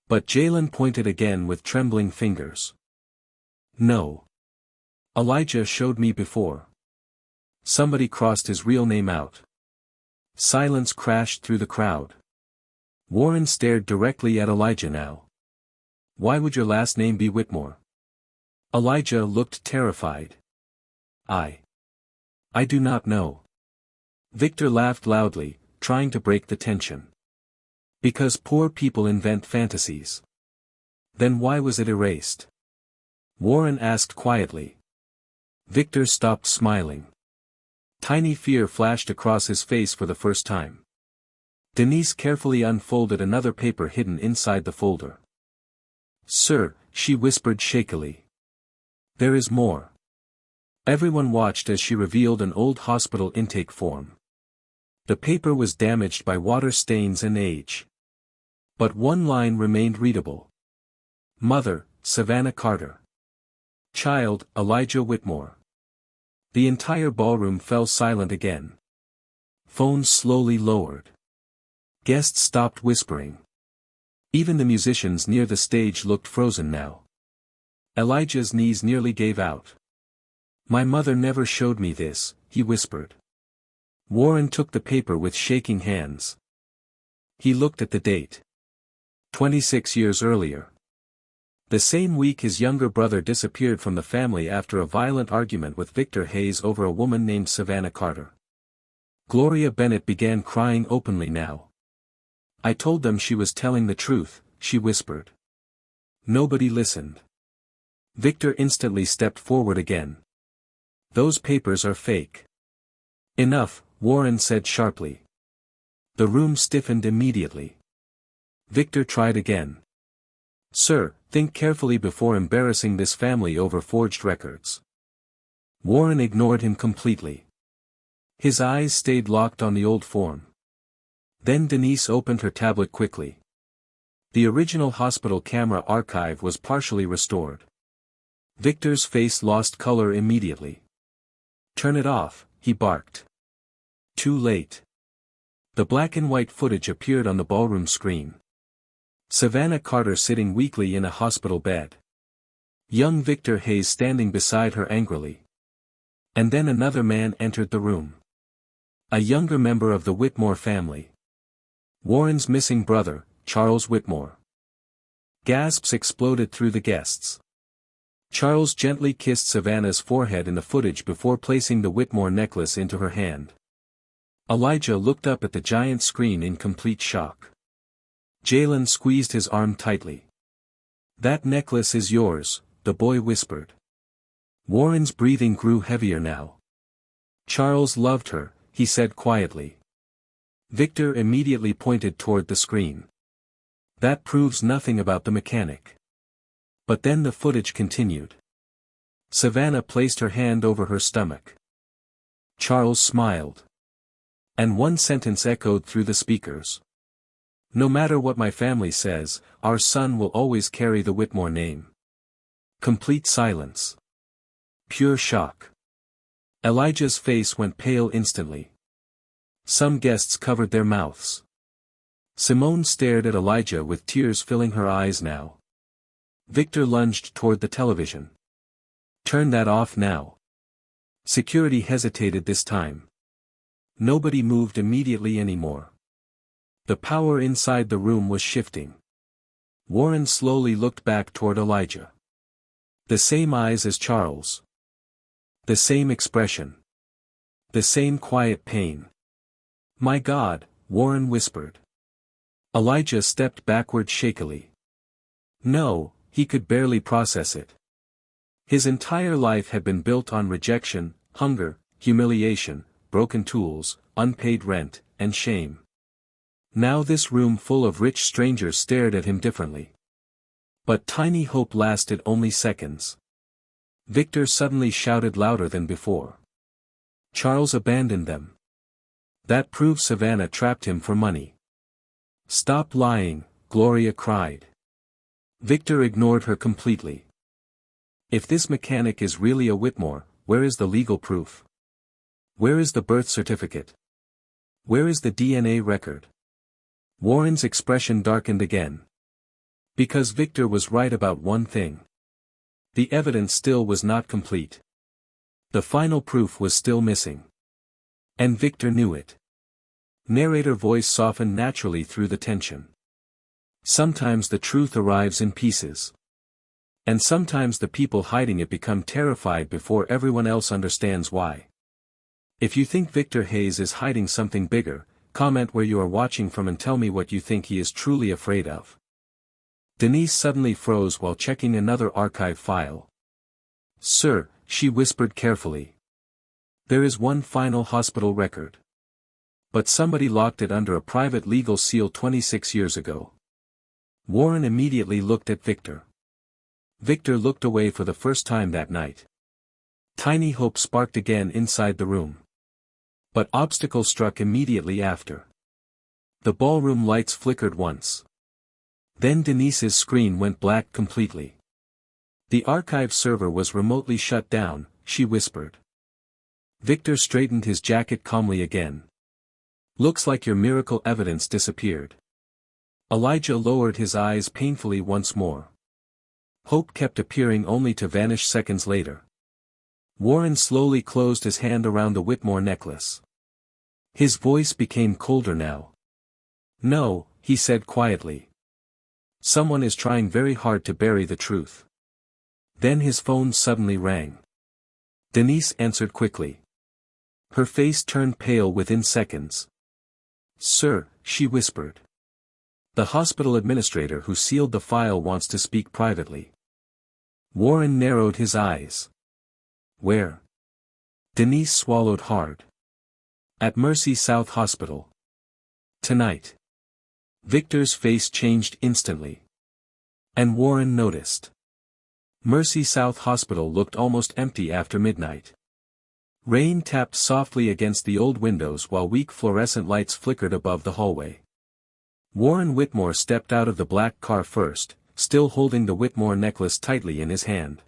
But Jalen pointed again with trembling fingers. No. Elijah showed me before. Somebody crossed his real name out. Silence crashed through the crowd. Warren stared directly at Elijah now. Why would your last name be Whitmore? Elijah looked terrified. I do not know. Victor laughed loudly, trying to break the tension. Because poor people invent fantasies. Then why was it erased? Warren asked quietly. Victor stopped smiling. Tiny fear flashed across his face for the first time. Denise carefully unfolded another paper hidden inside the folder. Sir, she whispered shakily. There is more. Everyone watched as she revealed an old hospital intake form. The paper was damaged by water stains and age. But one line remained readable. Mother, Savannah Carter. Child, Elijah Whitmore. The entire ballroom fell silent again. Phones slowly lowered. Guests stopped whispering. Even the musicians near the stage looked frozen now. Elijah's knees nearly gave out. My mother never showed me this, he whispered. Warren took the paper with shaking hands. He looked at the date. 26 years earlier. The same week his younger brother disappeared from the family after a violent argument with Victor Hayes over a woman named Savannah Carter. Gloria Bennett began crying openly now. I told them she was telling the truth, she whispered. Nobody listened. Victor instantly stepped forward again. Those papers are fake. Enough, Warren said sharply. The room stiffened immediately. Victor tried again. Sir, think carefully before embarrassing this family over forged records. Warren ignored him completely. His eyes stayed locked on the old form. Then Denise opened her tablet quickly. The original hospital camera archive was partially restored. Victor's face lost color immediately. Turn it off, he barked. Too late. The black and white footage appeared on the ballroom screen. Savannah Carter sitting weakly in a hospital bed. Young Victor Hayes standing beside her angrily. And then another man entered the room. A younger member of the Whitmore family. Warren's missing brother, Charles Whitmore. Gasps exploded through the guests. Charles gently kissed Savannah's forehead in the footage before placing the Whitmore necklace into her hand. Elijah looked up at the giant screen in complete shock. Jalen squeezed his arm tightly. That necklace is yours, the boy whispered. Warren's breathing grew heavier now. Charles loved her, he said quietly. Victor immediately pointed toward the screen. That proves nothing about the mechanic. But then the footage continued. Savannah placed her hand over her stomach. Charles smiled. And one sentence echoed through the speakers. No matter what my family says, our son will always carry the Whitmore name. Complete silence. Pure shock. Elijah's face went pale instantly. Some guests covered their mouths. Simone stared at Elijah with tears filling her eyes now. Victor lunged toward the television. Turn that off now. Security hesitated this time. Nobody moved immediately anymore. The power inside the room was shifting. Warren slowly looked back toward Elijah. The same eyes as Charles. The same expression. The same quiet pain. My God, Warren whispered. Elijah stepped backward shakily. No, he could barely process it. His entire life had been built on rejection, hunger, humiliation, broken tools, unpaid rent, and shame. Now this room full of rich strangers stared at him differently. But tiny hope lasted only seconds. Victor suddenly shouted louder than before. Charles abandoned them. That proved Savannah trapped him for money. Stop lying, Gloria cried. Victor ignored her completely. If this mechanic is really a Whitmore, where is the legal proof? Where is the birth certificate? Where is the DNA record? Warren's expression darkened again. Because Victor was right about one thing. The evidence still was not complete. The final proof was still missing. And Victor knew it. Narrator voice softened naturally through the tension. Sometimes the truth arrives in pieces. And sometimes the people hiding it become terrified before everyone else understands why. If you think Victor Hayes is hiding something bigger, comment where you are watching from and tell me what you think he is truly afraid of. Denise suddenly froze while checking another archive file. Sir, she whispered carefully. There is one final hospital record. But somebody locked it under a private legal seal 26 years ago. Warren immediately looked at Victor. Victor looked away for the first time that night. Tiny hope sparked again inside the room. But obstacle struck immediately after. The ballroom lights flickered once. Then Denise's screen went black completely. The archive server was remotely shut down, she whispered. Victor straightened his jacket calmly again. Looks like your miracle evidence disappeared. Elijah lowered his eyes painfully once more. Hope kept appearing only to vanish seconds later. Warren slowly closed his hand around the Whitmore necklace. His voice became colder now. No, he said quietly. Someone is trying very hard to bury the truth. Then his phone suddenly rang. Denise answered quickly. Her face turned pale within seconds. Sir, she whispered. The hospital administrator who sealed the file wants to speak privately. Warren narrowed his eyes. Where? Denise swallowed hard. At Mercy South Hospital. Tonight. Victor's face changed instantly. And Warren noticed. Mercy South Hospital looked almost empty after midnight. Rain tapped softly against the old windows while weak fluorescent lights flickered above the hallway. Warren Whitmore stepped out of the black car first, still holding the Whitmore necklace tightly in his hand.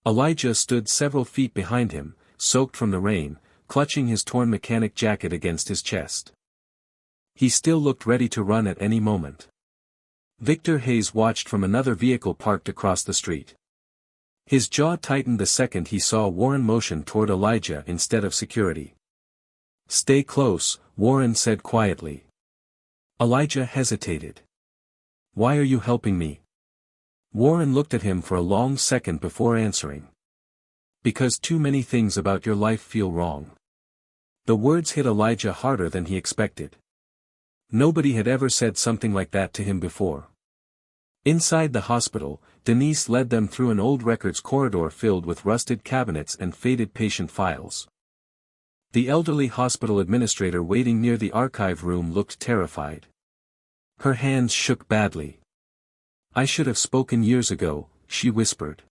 Elijah stood several feet behind him, soaked from the rain, clutching his torn mechanic jacket against his chest. He still looked ready to run at any moment. Victor Hayes watched from another vehicle parked across the street. His jaw tightened the second he saw Warren motion toward Elijah instead of security. Stay close, Warren said quietly. Elijah hesitated. Why are you helping me? Warren looked at him for a long second before answering. Because too many things about your life feel wrong. The words hit Elijah harder than he expected. Nobody had ever said something like that to him before. Inside the hospital, Denise led them through an old records corridor filled with rusted cabinets and faded patient files. The elderly hospital administrator waiting near the archive room looked terrified. Her hands shook badly. I should have spoken years ago, she whispered.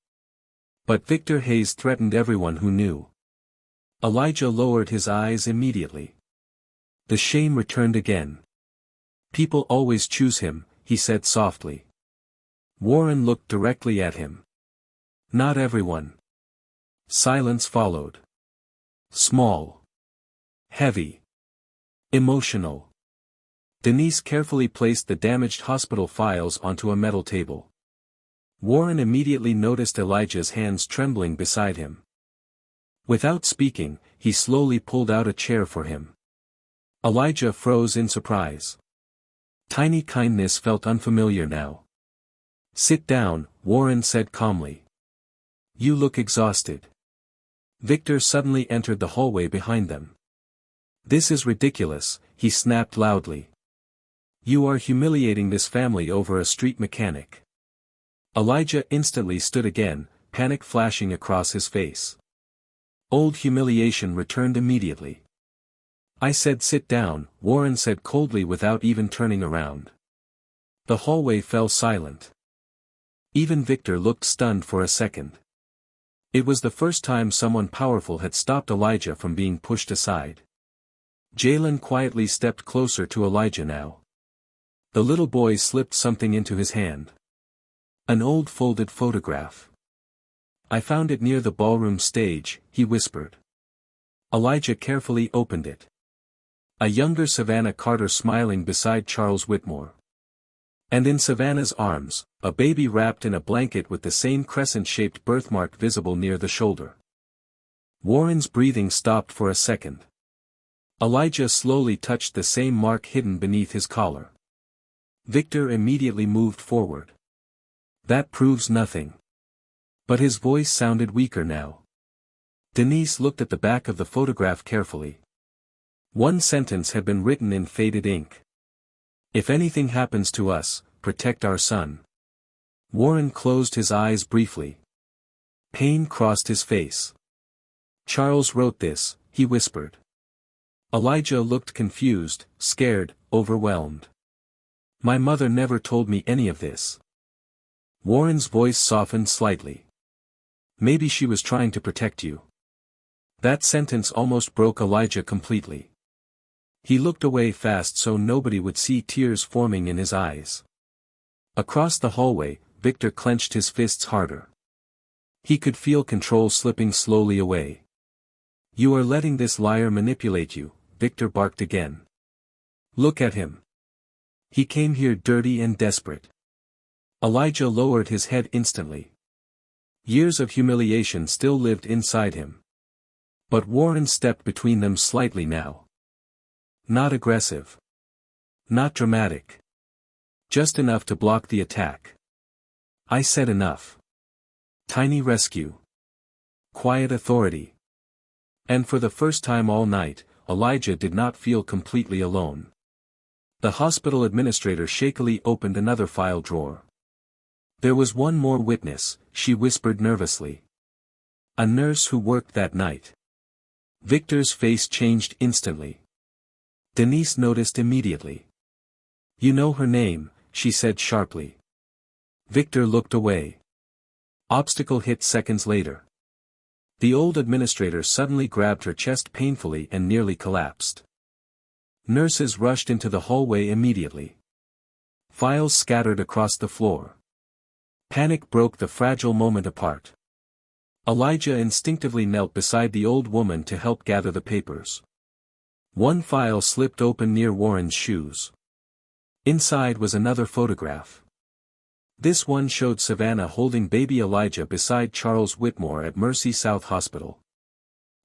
But Victor Hayes threatened everyone who knew. Elijah lowered his eyes immediately. The shame returned again. People always choose him, he said softly. Warren looked directly at him. Not everyone. Silence followed. Small. Heavy. Emotional. Denise carefully placed the damaged hospital files onto a metal table. Warren immediately noticed Elijah's hands trembling beside him. Without speaking, he slowly pulled out a chair for him. Elijah froze in surprise. Tiny kindness felt unfamiliar now. Sit down, Warren said calmly. You look exhausted. Victor suddenly entered the hallway behind them. This is ridiculous, he snapped loudly. You are humiliating this family over a street mechanic. Elijah instantly stood again, panic flashing across his face. Old humiliation returned immediately. I said sit down, Warren said coldly without even turning around. The hallway fell silent. Even Victor looked stunned for a second. It was the first time someone powerful had stopped Elijah from being pushed aside. Jalen quietly stepped closer to Elijah now. The little boy slipped something into his hand. An old folded photograph. I found it near the ballroom stage, he whispered. Elijah carefully opened it. A younger Savannah Carter smiling beside Charles Whitmore. And in Savannah's arms, a baby wrapped in a blanket with the same crescent-shaped birthmark visible near the shoulder. Warren's breathing stopped for a second. Elijah slowly touched the same mark hidden beneath his collar. Victor immediately moved forward. That proves nothing. But his voice sounded weaker now. Denise looked at the back of the photograph carefully. One sentence had been written in faded ink. If anything happens to us, protect our son. Warren closed his eyes briefly. Pain crossed his face. Charles wrote this, he whispered. Elijah looked confused, scared, overwhelmed. My mother never told me any of this. Warren's voice softened slightly. Maybe she was trying to protect you. That sentence almost broke Elijah completely. He looked away fast so nobody would see tears forming in his eyes. Across the hallway, Victor clenched his fists harder. He could feel control slipping slowly away. You are letting this liar manipulate you, Victor barked again. Look at him. He came here dirty and desperate. Elijah lowered his head instantly. Years of humiliation still lived inside him. But Warren stepped between them slightly now. Not aggressive. Not dramatic. Just enough to block the attack. I said enough. Tiny rescue. Quiet authority. And for the first time all night, Elijah did not feel completely alone. The hospital administrator shakily opened another file drawer. There was one more witness, she whispered nervously. A nurse who worked that night. Victor's face changed instantly. Denise noticed immediately. You know her name, she said sharply. Victor looked away. Obstacle hit seconds later. The old administrator suddenly grabbed her chest painfully and nearly collapsed. Nurses rushed into the hallway immediately. Files scattered across the floor. Panic broke the fragile moment apart. Elijah instinctively knelt beside the old woman to help gather the papers. One file slipped open near Warren's shoes. Inside was another photograph. This one showed Savannah holding baby Elijah beside Charles Whitmore at Mercy South Hospital.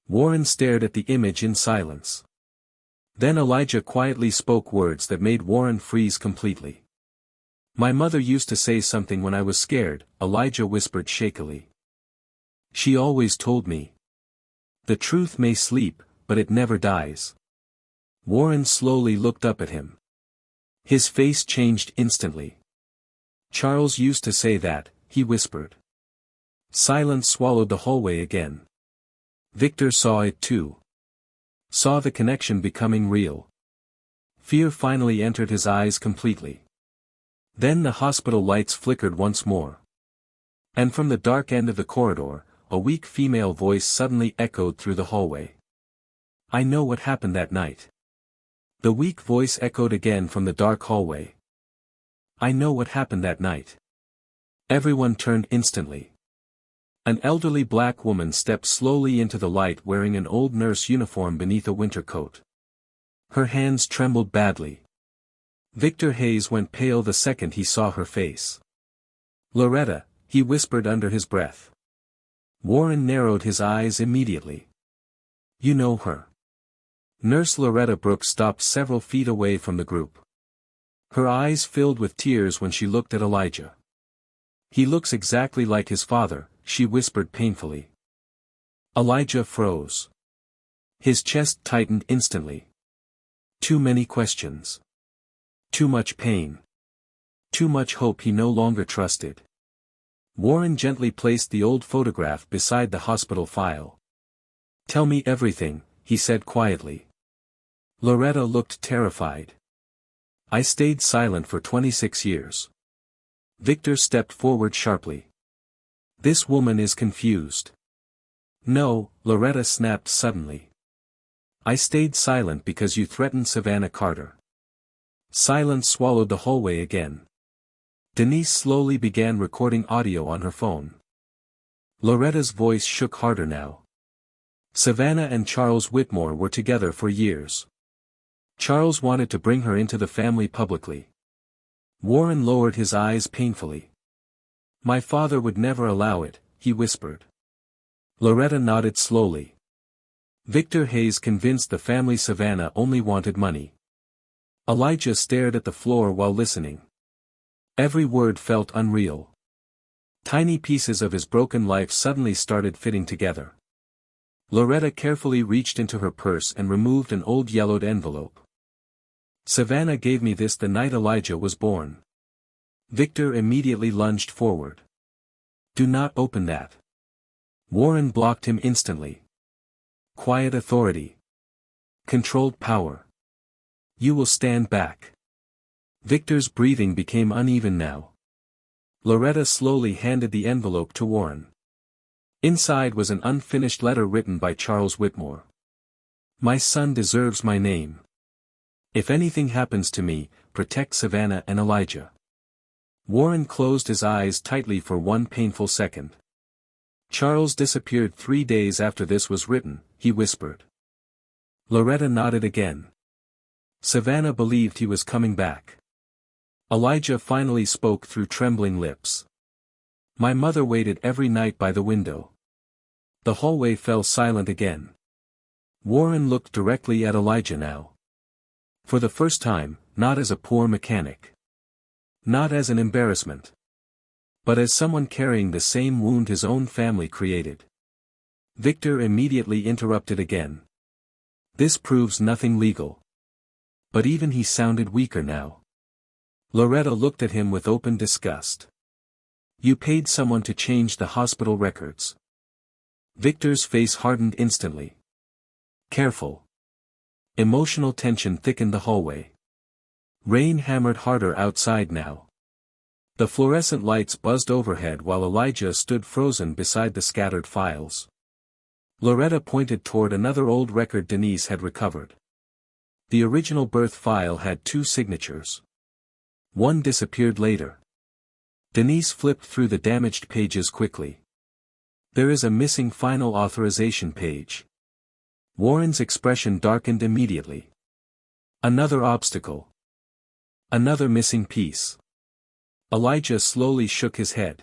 Warren stared at the image in silence. Then Elijah quietly spoke words that made Warren freeze completely. My mother used to say something when I was scared, Elijah whispered shakily. She always told me. The truth may sleep, but it never dies. Warren slowly looked up at him. His face changed instantly. Charles used to say that, he whispered. Silence swallowed the hallway again. Victor saw it too. Saw the connection becoming real. Fear finally entered his eyes completely. Then the hospital lights flickered once more. And from the dark end of the corridor, a weak female voice suddenly echoed through the hallway. I know what happened that night. The weak voice echoed again from the dark hallway. I know what happened that night. Everyone turned instantly. An elderly black woman stepped slowly into the light wearing an old nurse uniform beneath a winter coat. Her hands trembled badly. Victor Hayes went pale the second he saw her face. Loretta, he whispered under his breath. Warren narrowed his eyes immediately. You know her. Nurse Loretta Brooks stopped several feet away from the group. Her eyes filled with tears when she looked at Elijah. He looks exactly like his father, she whispered painfully. Elijah froze. His chest tightened instantly. Too many questions. Too much pain. Too much hope he no longer trusted. Warren gently placed the old photograph beside the hospital file. Tell me everything, he said quietly. Loretta looked terrified. I stayed silent for 26 years. Victor stepped forward sharply. This woman is confused. No, Loretta snapped suddenly. I stayed silent because you threatened Savannah Carter. Silence swallowed the hallway again. Denise slowly began recording audio on her phone. Loretta's voice shook harder now. Savannah and Charles Whitmore were together for years. Charles wanted to bring her into the family publicly. Warren lowered his eyes painfully. My father would never allow it, he whispered. Loretta nodded slowly. Victor Hayes convinced the family Savannah only wanted money. Elijah stared at the floor while listening. Every word felt unreal. Tiny pieces of his broken life suddenly started fitting together. Loretta carefully reached into her purse and removed an old yellowed envelope. Savannah gave me this the night Elijah was born. Victor immediately lunged forward. Do not open that. Warren blocked him instantly. Quiet authority. Controlled power. You will stand back. Victor's breathing became uneven now. Loretta slowly handed the envelope to Warren. Inside was an unfinished letter written by Charles Whitmore. My son deserves my name. If anything happens to me, protect Savannah and Elijah. Warren closed his eyes tightly for one painful second. Charles disappeared 3 days after this was written, he whispered. Loretta nodded again. Savannah believed he was coming back. Elijah finally spoke through trembling lips. My mother waited every night by the window. The hallway fell silent again. Warren looked directly at Elijah now. For the first time, not as a poor mechanic. Not as an embarrassment. But as someone carrying the same wound his own family created. Victor immediately interrupted again. This proves nothing legal. But even he sounded weaker now. Loretta looked at him with open disgust. You paid someone to change the hospital records. Victor's face hardened instantly. Careful. Emotional tension thickened the hallway. Rain hammered harder outside now. The fluorescent lights buzzed overhead while Elijah stood frozen beside the scattered files. Loretta pointed toward another old record Denise had recovered. The original birth file had 2 signatures. One disappeared later. Denise flipped through the damaged pages quickly. There is a missing final authorization page. Warren's expression darkened immediately. Another obstacle. Another missing piece. Elijah slowly shook his head.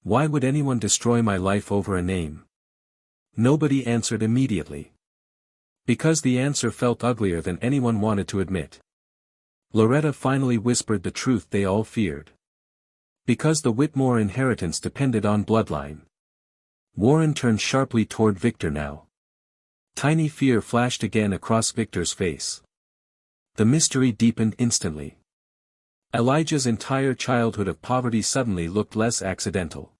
Why would anyone destroy my life over a name? Nobody answered immediately. Because the answer felt uglier than anyone wanted to admit. Loretta finally whispered the truth they all feared. Because the Whitmore inheritance depended on bloodline. Warren turned sharply toward Victor now. Tiny fear flashed again across Victor's face. The mystery deepened instantly. Elijah's entire childhood of poverty suddenly looked less accidental.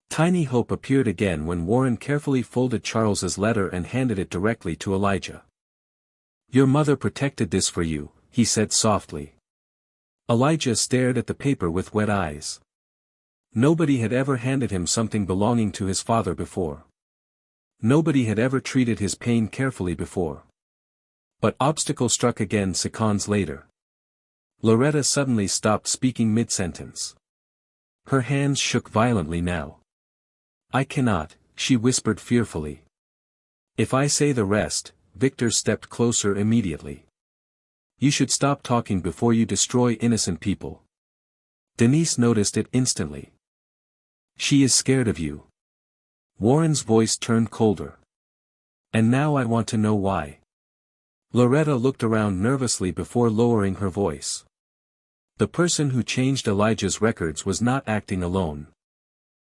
Tiny hope appeared again when Warren carefully folded Charles's letter and handed it directly to Elijah. Your mother protected this for you, he said softly. Elijah stared at the paper with wet eyes. Nobody had ever handed him something belonging to his father before. Nobody had ever treated his pain carefully before. But obstacle struck again seconds later. Loretta suddenly stopped speaking mid-sentence. Her hands shook violently now. I cannot, she whispered fearfully. If I say the rest, Victor stepped closer immediately. You should stop talking before you destroy innocent people. Denise noticed it instantly. She is scared of you. Warren's voice turned colder. And now I want to know why. Loretta looked around nervously before lowering her voice. The person who changed Elijah's records was not acting alone.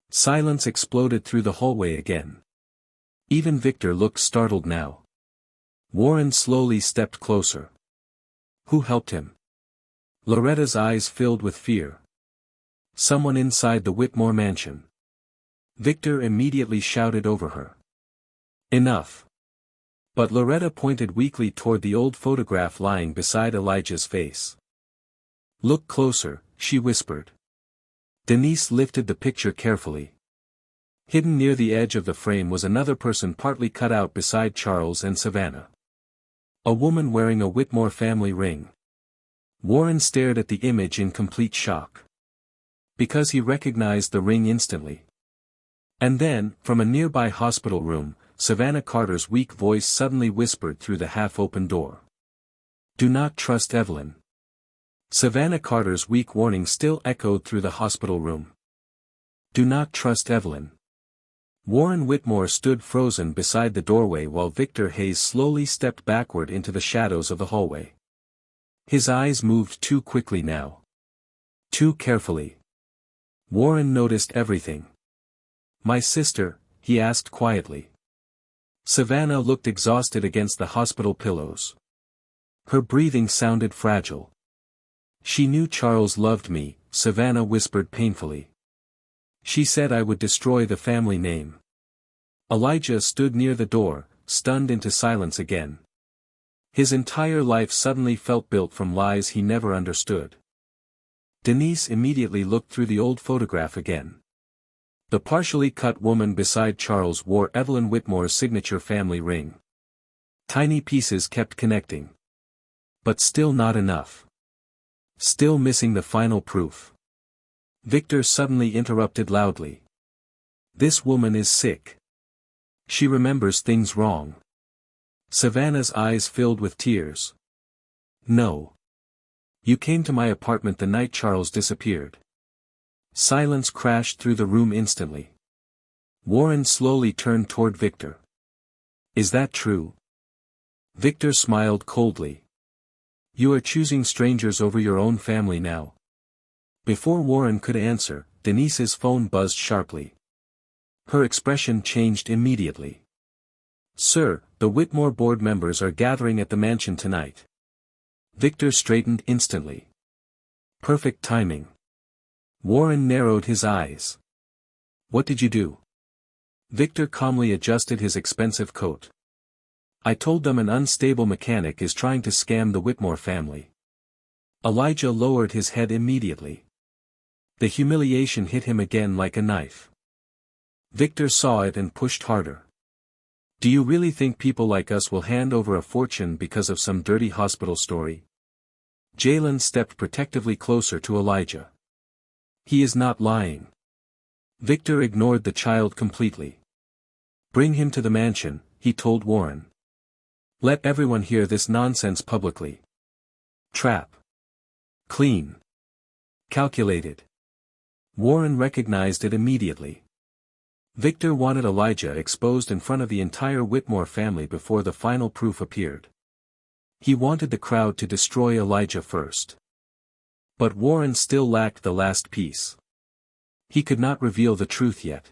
Silence exploded through the hallway again. Even Victor looked startled now. Warren slowly stepped closer. Who helped him? Loretta's eyes filled with fear. Someone inside the Whitmore mansion. Victor immediately shouted over her. Enough. But Loretta pointed weakly toward the old photograph lying beside Elijah's face. Look closer, she whispered. Denise lifted the picture carefully. Hidden near the edge of the frame was another person partly cut out beside Charles and Savannah. A woman wearing a Whitmore family ring. Warren stared at the image in complete shock. Because he recognized the ring instantly. And then, from a nearby hospital room, Savannah Carter's weak voice suddenly whispered through the half-open door. Do not trust Evelyn. Savannah Carter's weak warning still echoed through the hospital room. Do not trust Evelyn. Warren Whitmore stood frozen beside the doorway while Victor Hayes slowly stepped backward into the shadows of the hallway. His eyes moved too quickly now. Too carefully. Warren noticed everything. My sister, he asked quietly. Savannah looked exhausted against the hospital pillows. Her breathing sounded fragile. She knew Charles loved me, Savannah whispered painfully. She said I would destroy the family name. Elijah stood near the door, stunned into silence again. His entire life suddenly felt built from lies he never understood. Denise immediately looked through the old photograph again. The partially cut woman beside Charles wore Evelyn Whitmore's signature family ring. Tiny pieces kept connecting. But still not enough. Still missing the final proof. Victor suddenly interrupted loudly. This woman is sick. She remembers things wrong. Savannah's eyes filled with tears. No. You came to my apartment the night Charles disappeared. Silence crashed through the room instantly. Warren slowly turned toward Victor. Is that true? Victor smiled coldly. You are choosing strangers over your own family now. Before Warren could answer, Denise's phone buzzed sharply. Her expression changed immediately. Sir, the Whitmore board members are gathering at the mansion tonight. Victor straightened instantly. Perfect timing. Warren narrowed his eyes. What did you do? Victor calmly adjusted his expensive coat. I told them an unstable mechanic is trying to scam the Whitmore family. Elijah lowered his head immediately. The humiliation hit him again like a knife. Victor saw it and pushed harder. Do you really think people like us will hand over a fortune because of some dirty hospital story? Jalen stepped protectively closer to Elijah. He is not lying. Victor ignored the child completely. Bring him to the mansion, he told Warren. Let everyone hear this nonsense publicly. Trap. Clean. Calculated. Warren recognized it immediately. Victor wanted Elijah exposed in front of the entire Whitmore family before the final proof appeared. He wanted the crowd to destroy Elijah first. But Warren still lacked the last piece. He could not reveal the truth yet.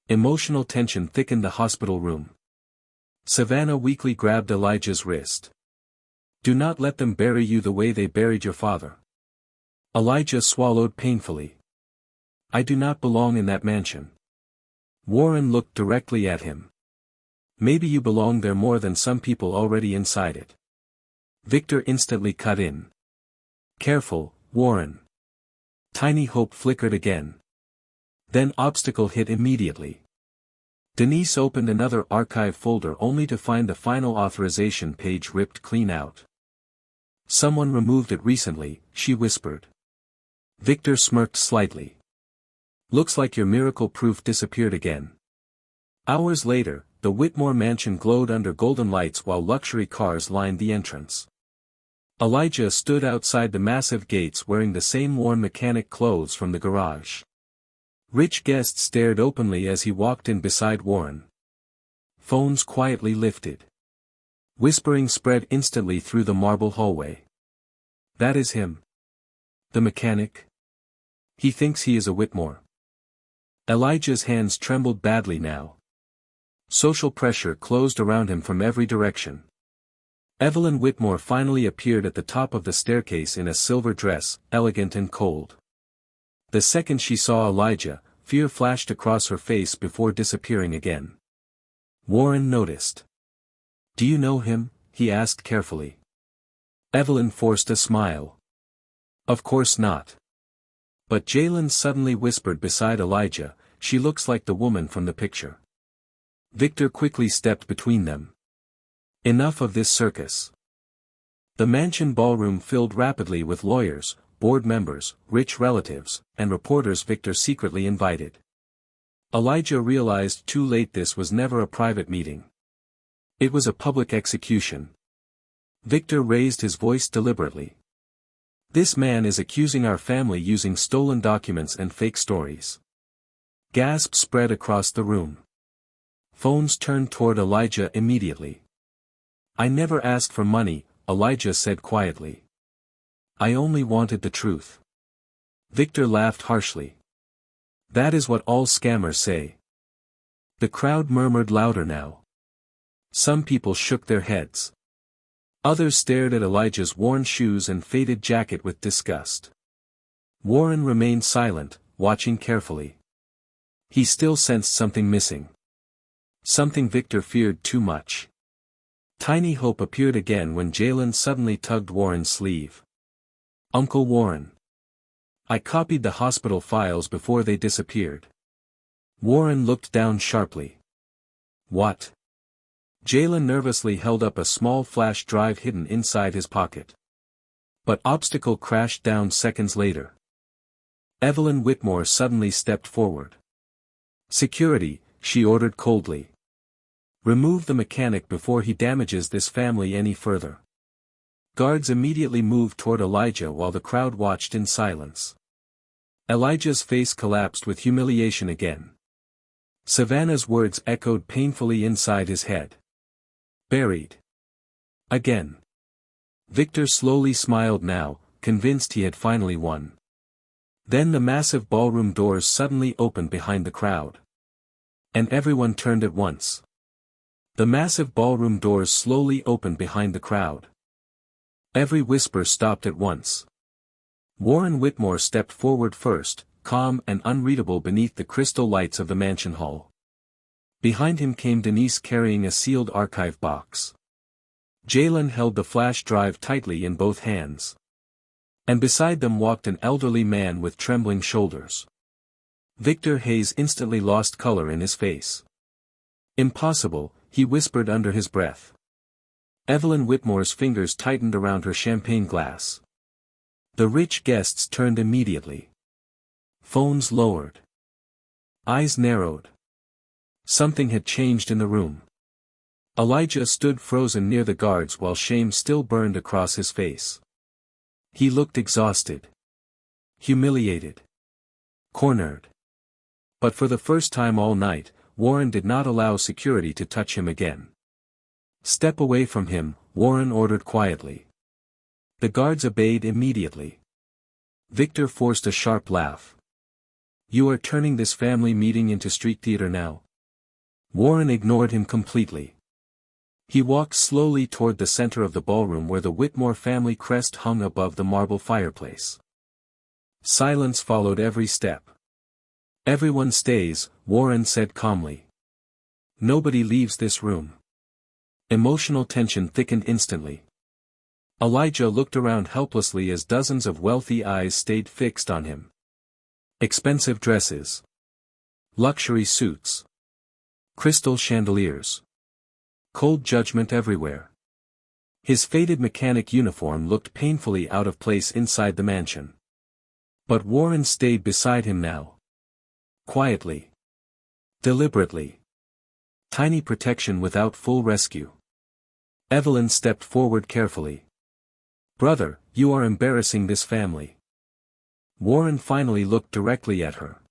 Emotional tension thickened the hospital room. Savannah weakly grabbed Elijah's wrist. Do not let them bury you the way they buried your father. Elijah swallowed painfully. I do not belong in that mansion. Warren looked directly at him. Maybe you belong there more than some people already inside it. Victor instantly cut in. Careful, Warren. Tiny hope flickered again. Then obstacle hit immediately. Denise opened another archive folder only to find the final authorization page ripped clean out. Someone removed it recently, she whispered. Victor smirked slightly. Looks like your miracle proof disappeared again. Hours later, the Whitmore mansion glowed under golden lights while luxury cars lined the entrance. Elijah stood outside the massive gates wearing the same worn mechanic clothes from the garage. Rich guests stared openly as he walked in beside Warren. Phones quietly lifted. Whispering spread instantly through the marble hallway. That is him. The mechanic. He thinks he is a Whitmore. Elijah's hands trembled badly now. Social pressure closed around him from every direction. Evelyn Whitmore finally appeared at the top of the staircase in a silver dress, elegant and cold. The second she saw Elijah, fear flashed across her face before disappearing again. Warren noticed. Do you know him? He asked carefully. Evelyn forced a smile. Of course not. But Jalen suddenly whispered beside Elijah, she looks like the woman from the picture. Victor quickly stepped between them. Enough of this circus. The mansion ballroom filled rapidly with lawyers, board members, rich relatives, and reporters Victor secretly invited. Elijah realized too late this was never a private meeting. It was a public execution. Victor raised his voice deliberately. This man is accusing our family using stolen documents and fake stories. Gasps spread across the room. Phones turned toward Elijah immediately. I never asked for money, Elijah said quietly. I only wanted the truth. Victor laughed harshly. That is what all scammers say. The crowd murmured louder now. Some people shook their heads. Others stared at Elijah's worn shoes and faded jacket with disgust. Warren remained silent, watching carefully. He still sensed something missing. Something Victor feared too much. Tiny hope appeared again when Jalen suddenly tugged Warren's sleeve. Uncle Warren. I copied the hospital files before they disappeared. Warren looked down sharply. What? Jalen nervously held up a small flash drive hidden inside his pocket. But obstacle crashed down seconds later. Evelyn Whitmore suddenly stepped forward. Security, she ordered coldly. Remove the mechanic before he damages this family any further. Guards immediately moved toward Elijah while the crowd watched in silence. Elijah's face collapsed with humiliation again. Savannah's words echoed painfully inside his head. Buried. Again. Victor slowly smiled now, convinced he had finally won. Then the massive ballroom doors suddenly opened behind the crowd. And everyone turned at once. The massive ballroom doors slowly opened behind the crowd. Every whisper stopped at once. Warren Whitmore stepped forward first, calm and unreadable beneath the crystal lights of the mansion hall. Behind him came Denise carrying a sealed archive box. Jalen held the flash drive tightly in both hands. And beside them walked an elderly man with trembling shoulders. Victor Hayes instantly lost color in his face. Impossible, he whispered under his breath. Evelyn Whitmore's fingers tightened around her champagne glass. The rich guests turned immediately. Phones lowered. Eyes narrowed. Something had changed in the room. Elijah stood frozen near the guards while shame still burned across his face. He looked exhausted. Humiliated. Cornered. But for the first time all night, Warren did not allow security to touch him again. Step away from him, Warren ordered quietly. The guards obeyed immediately. Victor forced a sharp laugh. You are turning this family meeting into street theater now? Warren ignored him completely. He walked slowly toward the center of the ballroom where the Whitmore family crest hung above the marble fireplace. Silence followed every step. Everyone stays, Warren said calmly. Nobody leaves this room. Emotional tension thickened instantly. Elijah looked around helplessly as dozens of wealthy eyes stayed fixed on him. Expensive dresses. Luxury suits. Crystal chandeliers. Cold judgment everywhere. His faded mechanic uniform looked painfully out of place inside the mansion. But Warren stayed beside him now. Quietly. Deliberately. Tiny protection without full rescue. Evelyn stepped forward carefully. Brother, you are embarrassing this family. Warren finally looked directly at her.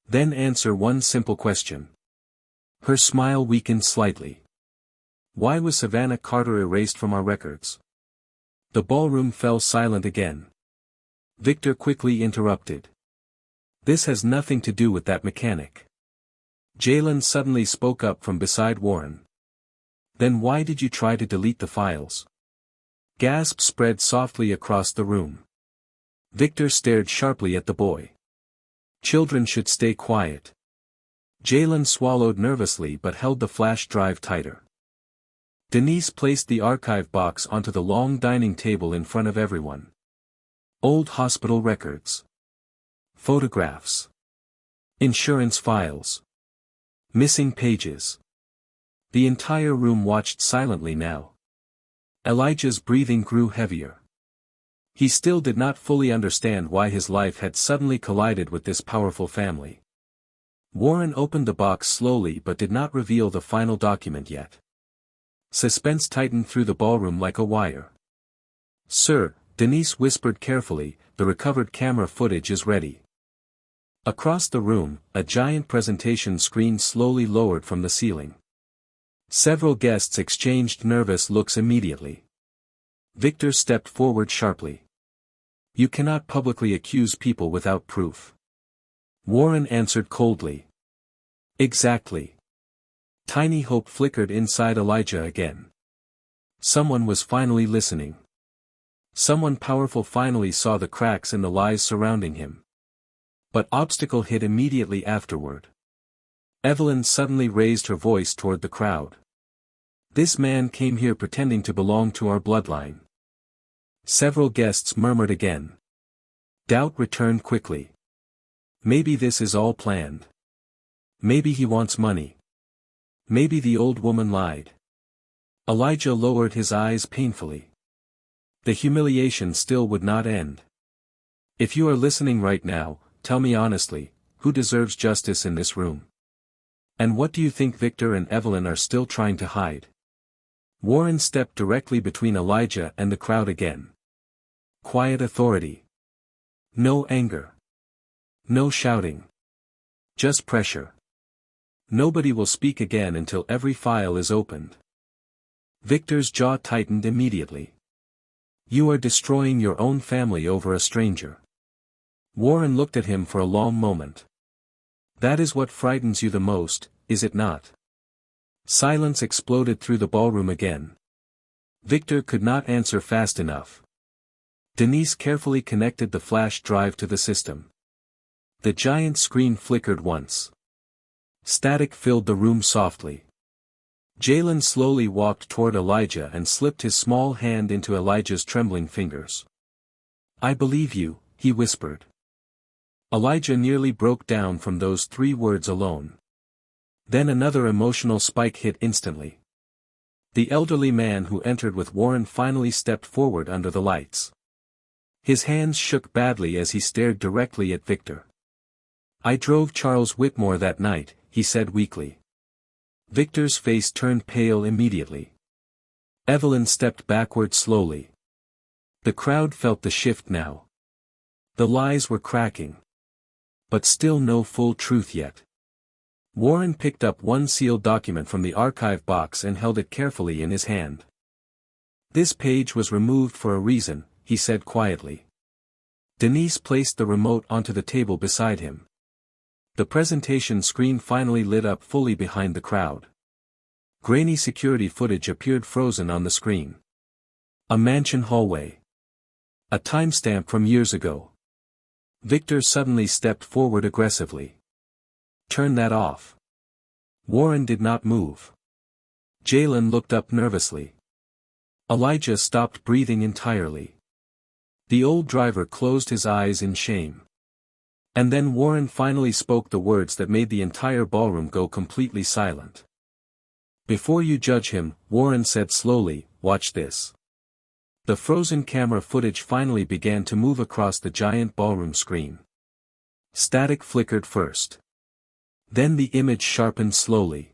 Then answer one simple question. Her smile weakened slightly. Why was Savannah Carter erased from our records? The ballroom fell silent again. Victor quickly interrupted. This has nothing to do with that mechanic. Jalen suddenly spoke up from beside Warren. Then why did you try to delete the files? Gasps spread softly across the room. Victor stared sharply at the boy. Children should stay quiet. Jalen swallowed nervously but held the flash drive tighter. Denise placed the archive box onto the long dining table in front of everyone. Old hospital records. Photographs. Insurance files. Missing pages. The entire room watched silently now. Elijah's breathing grew heavier. He still did not fully understand why his life had suddenly collided with this powerful family. Warren opened the box slowly but did not reveal the final document yet. Suspense tightened through the ballroom like a wire. Sir, Denise whispered carefully, the recovered camera footage is ready. Across the room, a giant presentation screen slowly lowered from the ceiling. Several guests exchanged nervous looks immediately. Victor stepped forward sharply. You cannot publicly accuse people without proof. Warren answered coldly. Exactly. Tiny hope flickered inside Elijah again. Someone was finally listening. Someone powerful finally saw the cracks in the lies surrounding him. But obstacle hit immediately afterward. Evelyn suddenly raised her voice toward the crowd. This man came here pretending to belong to our bloodline. Several guests murmured again. Doubt returned quickly. Maybe this is all planned. Maybe he wants money. Maybe the old woman lied. Elijah lowered his eyes painfully. The humiliation still would not end. If you are listening right now, tell me honestly, who deserves justice in this room? And what do you think Victor and Evelyn are still trying to hide? Warren stepped directly between Elijah and the crowd again. Quiet authority. No anger. No shouting. Just pressure. Nobody will speak again until every file is opened. Victor's jaw tightened immediately. You are destroying your own family over a stranger. Warren looked at him for a long moment. That is what frightens you the most, is it not? Silence exploded through the ballroom again. Victor could not answer fast enough. Denise carefully connected the flash drive to the system. The giant screen flickered once. Static filled the room softly. Jalen slowly walked toward Elijah and slipped his small hand into Elijah's trembling fingers. I believe you, he whispered. Elijah nearly broke down from those 3 words alone. Then another emotional spike hit instantly. The elderly man who entered with Warren finally stepped forward under the lights. His hands shook badly as he stared directly at Victor. I drove Charles Whitmore that night, he said weakly. Victor's face turned pale immediately. Evelyn stepped backward slowly. The crowd felt the shift now. The lies were cracking. But still no full truth yet. Warren picked up one sealed document from the archive box and held it carefully in his hand. This page was removed for a reason, he said quietly. Denise placed the remote onto the table beside him. The presentation screen finally lit up fully behind the crowd. Grainy security footage appeared frozen on the screen. A mansion hallway. A timestamp from years ago. Victor suddenly stepped forward aggressively. Turn that off. Warren did not move. Jalen looked up nervously. Elijah stopped breathing entirely. The old driver closed his eyes in shame. And then Warren finally spoke the words that made the entire ballroom go completely silent. Before you judge him, Warren said slowly, watch this. The frozen camera footage finally began to move across the giant ballroom screen. Static flickered first. Then the image sharpened slowly.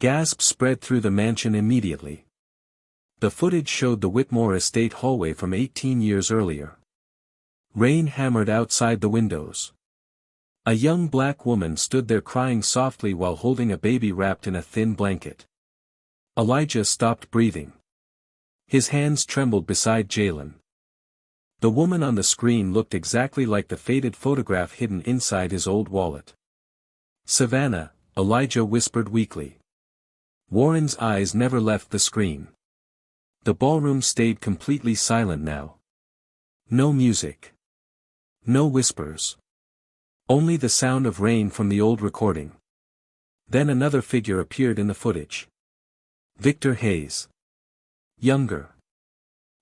Gasps spread through the mansion immediately. The footage showed the Whitmore estate hallway from 18 years earlier. Rain hammered outside the windows. A young black woman stood there crying softly while holding a baby wrapped in a thin blanket. Elijah stopped breathing. His hands trembled beside Jalen. The woman on the screen looked exactly like the faded photograph hidden inside his old wallet. Savannah, Elijah whispered weakly. Warren's eyes never left the screen. The ballroom stayed completely silent now. No music. No whispers. Only the sound of rain from the old recording. Then another figure appeared in the footage. Victor Hayes. Younger.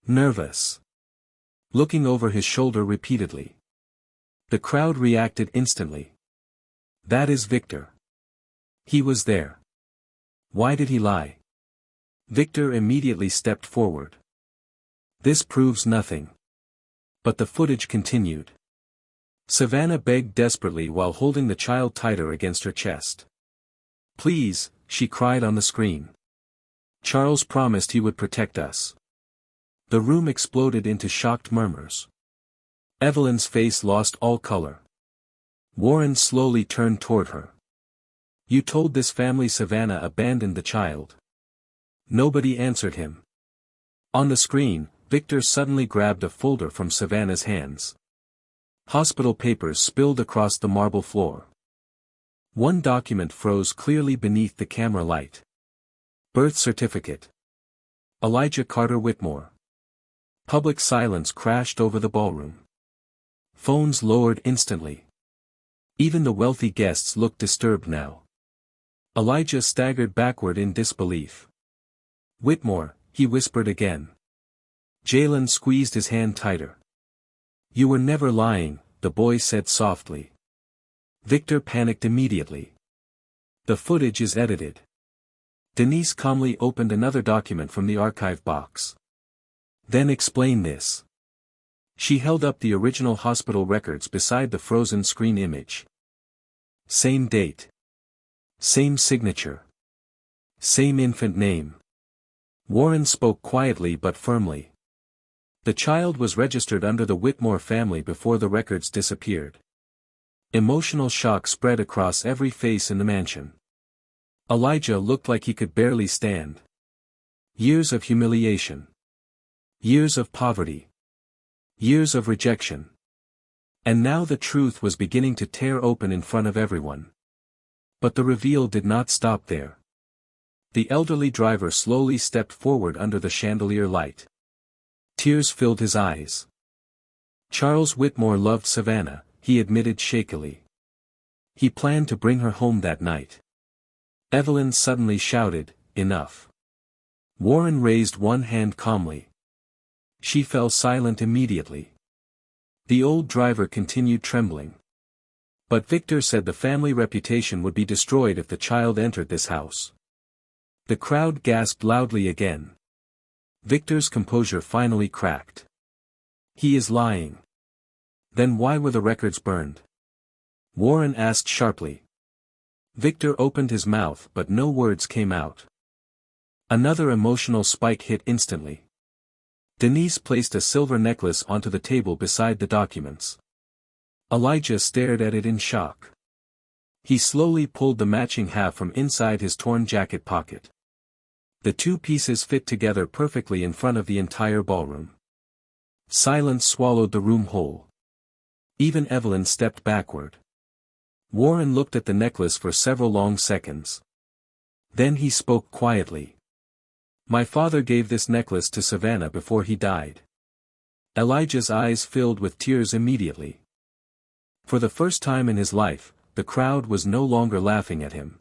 Nervous. Looking over his shoulder repeatedly. The crowd reacted instantly. That is Victor. He was there. Why did he lie? Victor immediately stepped forward. This proves nothing. But the footage continued. Savannah begged desperately while holding the child tighter against her chest. Please, she cried on the screen. Charles promised he would protect us. The room exploded into shocked murmurs. Evelyn's face lost all color. Warren slowly turned toward her. You told this family Savannah abandoned the child. Nobody answered him. On the screen, Victor suddenly grabbed a folder from Savannah's hands. Hospital papers spilled across the marble floor. One document froze clearly beneath the camera light. Birth certificate. Elijah Carter Whitmore. Public silence crashed over the ballroom. Phones lowered instantly. Even the wealthy guests looked disturbed now. Elijah staggered backward in disbelief. Whitmore, he whispered again. Jalen squeezed his hand tighter. You were never lying, the boy said softly. Victor panicked immediately. The footage is edited. Denise calmly opened another document from the archive box. Then explain this. She held up the original hospital records beside the frozen screen image. Same date. Same signature. Same infant name. Warren spoke quietly but firmly. The child was registered under the Whitmore family before the records disappeared. Emotional shock spread across every face in the mansion. Elijah looked like he could barely stand. Years of humiliation. Years of poverty. Years of rejection. And now the truth was beginning to tear open in front of everyone. But the reveal did not stop there. The elderly driver slowly stepped forward under the chandelier light. Tears filled his eyes. Charles Whitmore loved Savannah, he admitted shakily. He planned to bring her home that night. Evelyn suddenly shouted, "Enough." Warren raised one hand calmly. She fell silent immediately. The old driver continued trembling. But Victor said the family reputation would be destroyed if the child entered this house. The crowd gasped loudly again. Victor's composure finally cracked. He is lying. Then why were the records burned? Warren asked sharply. Victor opened his mouth but no words came out. Another emotional spike hit instantly. Denise placed a silver necklace onto the table beside the documents. Elijah stared at it in shock. He slowly pulled the matching half from inside his torn jacket pocket. The two pieces fit together perfectly in front of the entire ballroom. Silence swallowed the room whole. Even Evelyn stepped backward. Warren looked at the necklace for several long seconds. Then he spoke quietly. My father gave this necklace to Savannah before he died. Elijah's eyes filled with tears immediately. For the first time in his life, the crowd was no longer laughing at him.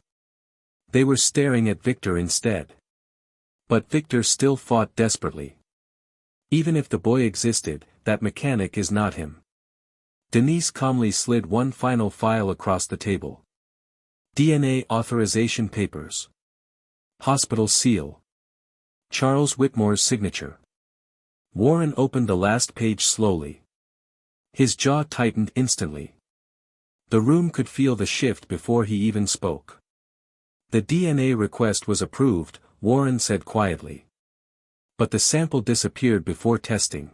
They were staring at Victor instead. But Victor still fought desperately. Even if the boy existed, that mechanic is not him. Denise calmly slid one final file across the table. DNA authorization papers. Hospital seal. Charles Whitmore's signature. Warren opened the last page slowly. His jaw tightened instantly. The room could feel the shift before he even spoke. The DNA request was approved, Warren said quietly. But the sample disappeared before testing.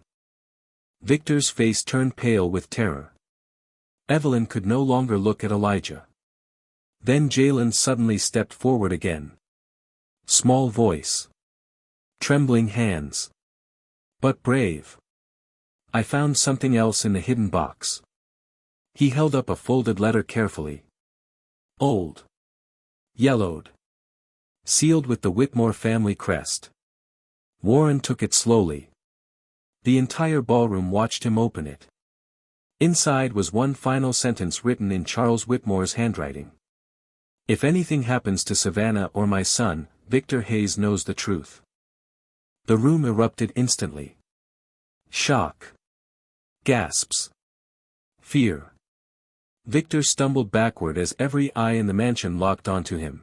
Victor's face turned pale with terror. Evelyn could no longer look at Elijah. Then Jalen suddenly stepped forward again. Small voice. Trembling hands. But brave. I found something else in the hidden box. He held up a folded letter carefully. Old. Yellowed. Sealed with the Whitmore family crest. Warren took it slowly. The entire ballroom watched him open it. Inside was one final sentence written in Charles Whitmore's handwriting. If anything happens to Savannah or my son, Victor Hayes knows the truth. The room erupted instantly. Shock. Gasps. Fear. Victor stumbled backward as every eye in the mansion locked onto him.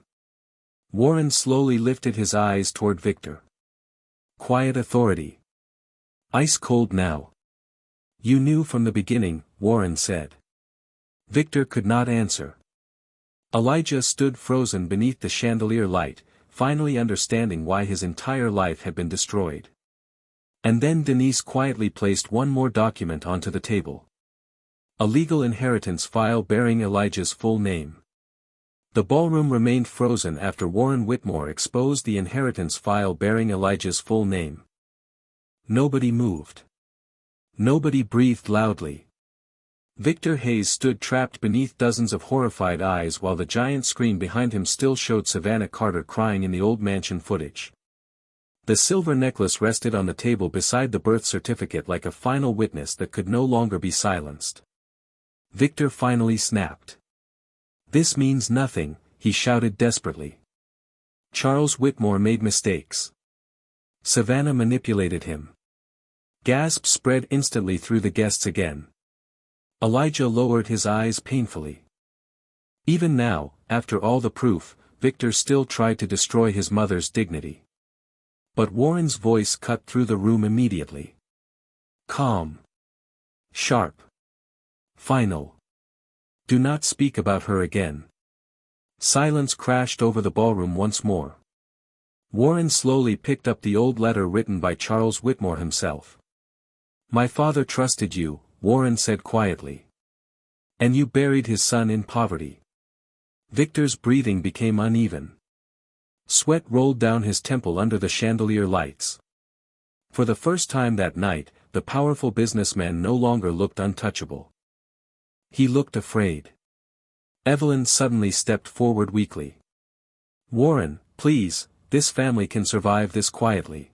Warren slowly lifted his eyes toward Victor. Quiet authority. Ice cold now. You knew from the beginning, Warren said. Victor could not answer. Elijah stood frozen beneath the chandelier light, finally understanding why his entire life had been destroyed. And then Denise quietly placed one more document onto the table. A legal inheritance file bearing Elijah's full name. The ballroom remained frozen after Warren Whitmore exposed the inheritance file bearing Elijah's full name. Nobody moved. Nobody breathed loudly. Victor Hayes stood trapped beneath dozens of horrified eyes while the giant screen behind him still showed Savannah Carter crying in the old mansion footage. The silver necklace rested on the table beside the birth certificate like a final witness that could no longer be silenced. Victor finally snapped. This means nothing, he shouted desperately. Charles Whitmore made mistakes. Savannah manipulated him. Gasps spread instantly through the guests again. Elijah lowered his eyes painfully. Even now, after all the proof, Victor still tried to destroy his mother's dignity. But Warren's voice cut through the room immediately. Calm. Sharp. Final. Do not speak about her again. Silence crashed over the ballroom once more. Warren slowly picked up the old letter written by Charles Whitmore himself. My father trusted you, Warren said quietly. And you buried his son in poverty. Victor's breathing became uneven. Sweat rolled down his temple under the chandelier lights. For the first time that night, the powerful businessman no longer looked untouchable. He looked afraid. Evelyn suddenly stepped forward weakly. Warren, please, this family can survive this quietly.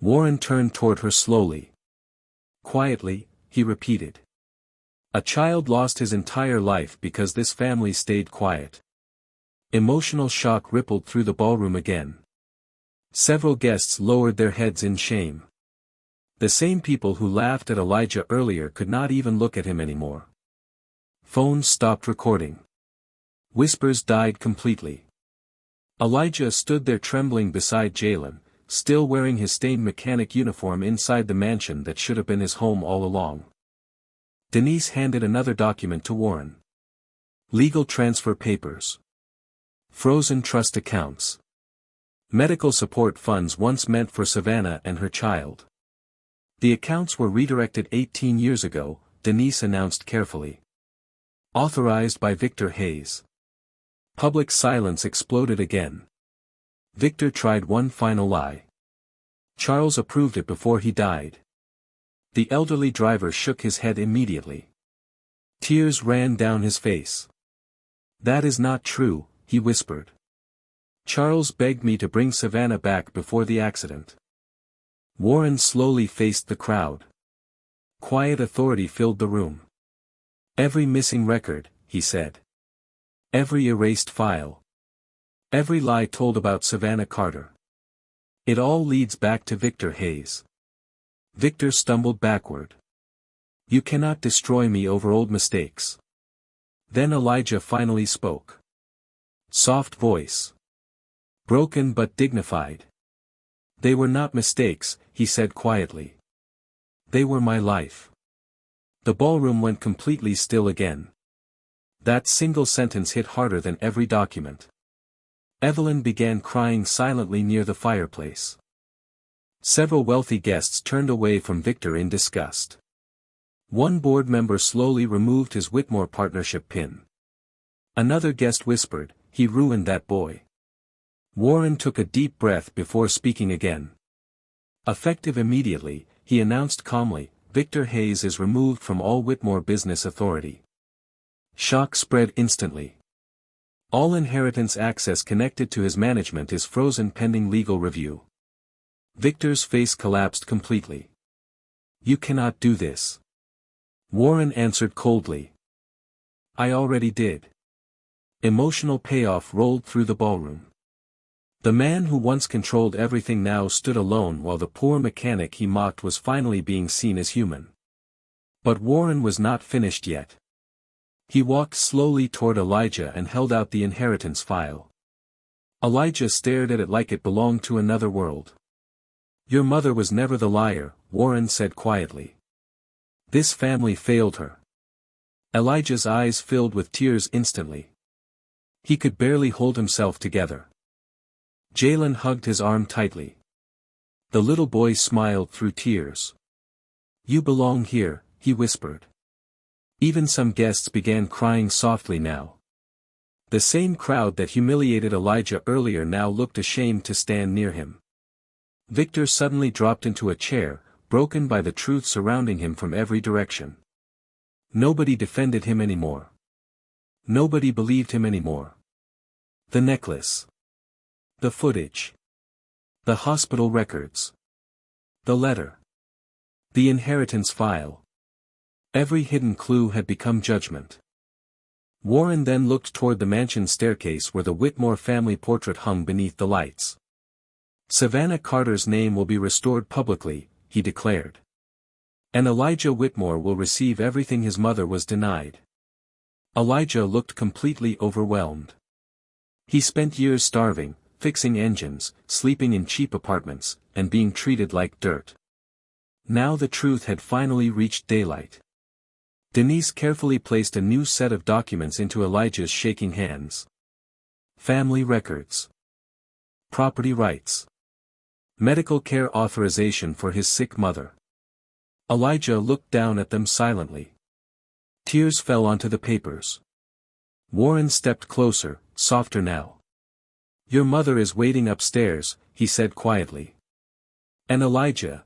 Warren turned toward her slowly. Quietly, he repeated. A child lost his entire life because this family stayed quiet. Emotional shock rippled through the ballroom again. Several guests lowered their heads in shame. The same people who laughed at Elijah earlier could not even look at him anymore. Phones stopped recording. Whispers died completely. Elijah stood there trembling beside Jalen, still wearing his stained mechanic uniform inside the mansion that should have been his home all along. Denise handed another document to Warren. Legal transfer papers. Frozen trust accounts. Medical support funds once meant for Savannah and her child. The accounts were redirected 18 years ago, Denise announced carefully. Authorized by Victor Hayes. Public silence exploded again. Victor tried one final lie. Charles approved it before he died. The elderly driver shook his head immediately. Tears ran down his face. That is not true, he whispered. Charles begged me to bring Savannah back before the accident. Warren slowly faced the crowd. Quiet authority filled the room. Every missing record, he said. Every erased file. Every lie told about Savannah Carter. It all leads back to Victor Hayes. Victor stumbled backward. You cannot destroy me over old mistakes. Then Elijah finally spoke. Soft voice. Broken but dignified. They were not mistakes, he said quietly. They were my life. The ballroom went completely still again. That single sentence hit harder than every document. Evelyn began crying silently near the fireplace. Several wealthy guests turned away from Victor in disgust. One board member slowly removed his Whitmore partnership pin. Another guest whispered, he ruined that boy. Warren took a deep breath before speaking again. Effective immediately, he announced calmly, Victor Hayes is removed from all Whitmore business authority. Shock spread instantly. All inheritance access connected to his management is frozen pending legal review. Victor's face collapsed completely. You cannot do this. Warren answered coldly. I already did. Emotional payoff rolled through the ballroom. The man who once controlled everything now stood alone while the poor mechanic he mocked was finally being seen as human. But Warren was not finished yet. He walked slowly toward Elijah and held out the inheritance file. Elijah stared at it like it belonged to another world. Your mother was never the liar, Warren said quietly. This family failed her. Elijah's eyes filled with tears instantly. He could barely hold himself together. Jalen hugged his arm tightly. The little boy smiled through tears. You belong here, he whispered. Even some guests began crying softly now. The same crowd that humiliated Elijah earlier now looked ashamed to stand near him. Victor suddenly dropped into a chair, broken by the truth surrounding him from every direction. Nobody defended him anymore. Nobody believed him anymore. The necklace. The footage. The hospital records. The letter. The inheritance file. Every hidden clue had become judgment. Warren then looked toward the mansion staircase where the Whitmore family portrait hung beneath the lights. Savannah Carter's name will be restored publicly, he declared. And Elijah Whitmore will receive everything his mother was denied. Elijah looked completely overwhelmed. He spent years starving, fixing engines, sleeping in cheap apartments, and being treated like dirt. Now the truth had finally reached daylight. Denise carefully placed a new set of documents into Elijah's shaking hands. Family records. Property rights. Medical care authorization for his sick mother. Elijah looked down at them silently. Tears fell onto the papers. Warren stepped closer, softer now. "Your mother is waiting upstairs," he said quietly. And Elijah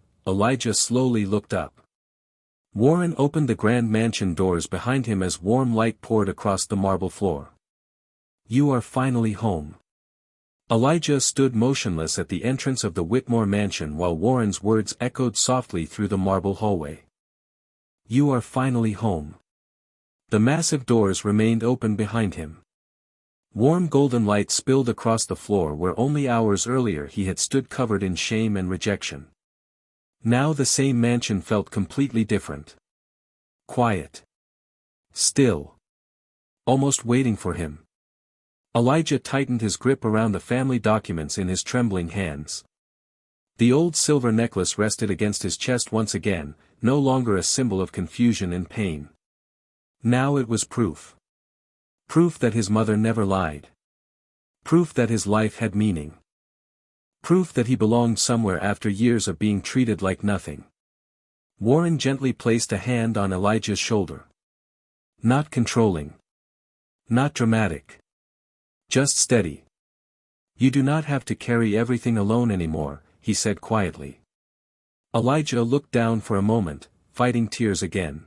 slowly looked up. Warren opened the grand mansion doors behind him as warm light poured across the marble floor. "You are finally home." Elijah stood motionless at the entrance of the Whitmore mansion while Warren's words echoed softly through the marble hallway. "You are finally home." The massive doors remained open behind him. Warm golden light spilled across the floor where only hours earlier he had stood covered in shame and rejection. Now the same mansion felt completely different. Quiet. Still. Almost waiting for him. Elijah tightened his grip around the family documents in his trembling hands. The old silver necklace rested against his chest once again, no longer a symbol of confusion and pain. Now it was proof. Proof that his mother never lied. Proof that his life had meaning. Proof that he belonged somewhere after years of being treated like nothing. Warren gently placed a hand on Elijah's shoulder. Not controlling. Not dramatic. Just steady. "You do not have to carry everything alone anymore," he said quietly. Elijah looked down for a moment, fighting tears again.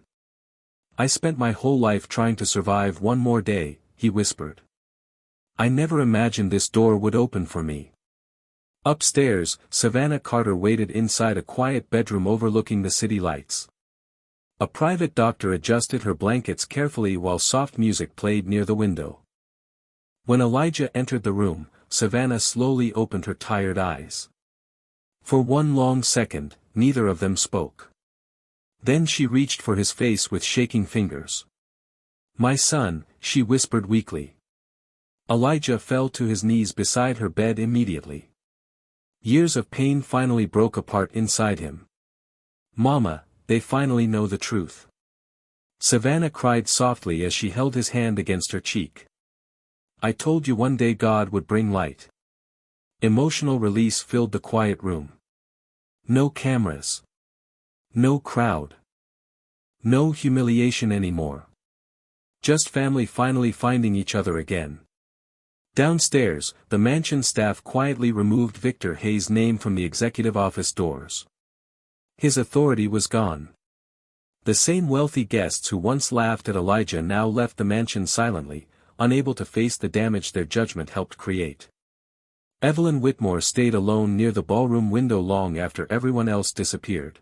"I spent my whole life trying to survive one more day," he whispered. "I never imagined this door would open for me." Upstairs, Savannah Carter waited inside a quiet bedroom overlooking the city lights. A private doctor adjusted her blankets carefully while soft music played near the window. When Elijah entered the room, Savannah slowly opened her tired eyes. For one long second, neither of them spoke. Then she reached for his face with shaking fingers. "My son," she whispered weakly. Elijah fell to his knees beside her bed immediately. Years of pain finally broke apart inside him. "Mama, they finally know the truth." Savannah cried softly as she held his hand against her cheek. "I told you one day God would bring light." Emotional release filled the quiet room. No cameras. No crowd. No humiliation anymore. Just family finally finding each other again. Downstairs, the mansion staff quietly removed Victor Hayes' name from the executive office doors. His authority was gone. The same wealthy guests who once laughed at Elijah now left the mansion silently, unable to face the damage their judgment helped create. Evelyn Whitmore stayed alone near the ballroom window long after everyone else disappeared.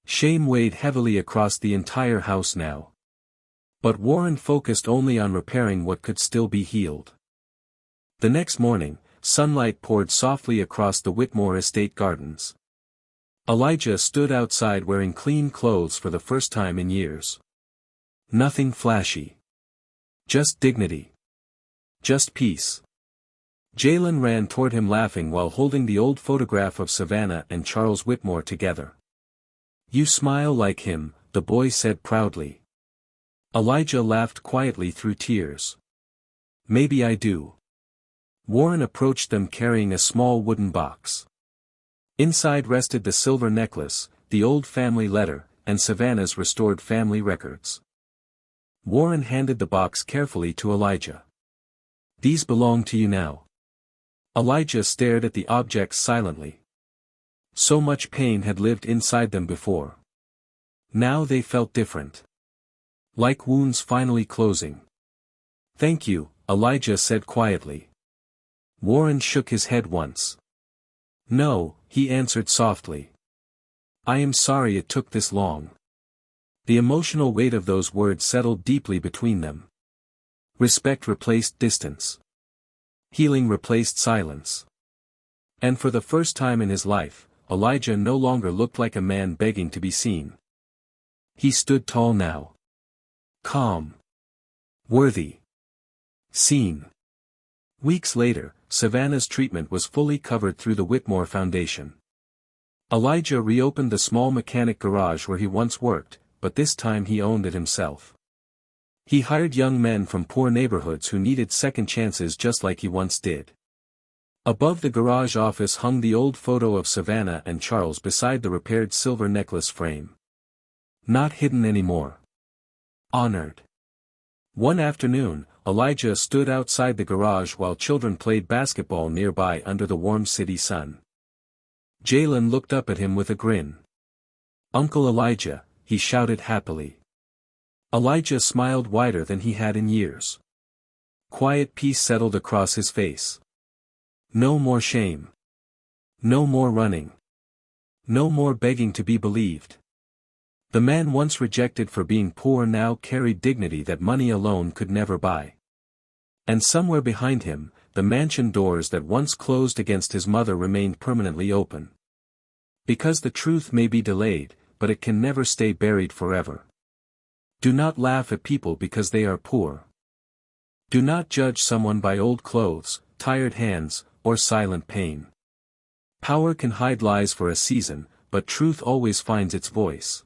Shame weighed heavily across the entire house now. But Warren focused only on repairing what could still be healed. The next morning, sunlight poured softly across the Whitmore estate gardens. Elijah stood outside wearing clean clothes for the first time in years. Nothing flashy. Just dignity. Just peace. Jalen ran toward him laughing while holding the old photograph of Savannah and Charles Whitmore together. "You smile like him," the boy said proudly. Elijah laughed quietly through tears. "Maybe I do." Warren approached them carrying a small wooden box. Inside rested the silver necklace, the old family letter, and Savannah's restored family records. Warren handed the box carefully to Elijah. "These belong to you now." Elijah stared at the objects silently. So much pain had lived inside them before. Now they felt different. Like wounds finally closing. "Thank you," Elijah said quietly. Warren shook his head once. "No," he answered softly. "I am sorry it took this long." The emotional weight of those words settled deeply between them. Respect replaced distance. Healing replaced silence. And for the first time in his life, Elijah no longer looked like a man begging to be seen. He stood tall now. Calm. Worthy. Seen. Weeks later, Savannah's treatment was fully covered through the Whitmore Foundation. Elijah reopened the small mechanic garage where he once worked, but this time he owned it himself. He hired young men from poor neighborhoods who needed second chances just like he once did. Above the garage office hung the old photo of Savannah and Charles beside the repaired silver necklace frame. Not hidden anymore. Honored. One afternoon, Elijah stood outside the garage while children played basketball nearby under the warm city sun. Jalen looked up at him with a grin. "Uncle Elijah," he shouted happily. Elijah smiled wider than he had in years. Quiet peace settled across his face. No more shame. No more running. No more begging to be believed. The man once rejected for being poor now carried dignity that money alone could never buy. And somewhere behind him, the mansion doors that once closed against his mother remained permanently open. Because the truth may be delayed, but it can never stay buried forever. Do not laugh at people because they are poor. Do not judge someone by old clothes, tired hands, or silent pain. Power can hide lies for a season, but truth always finds its voice.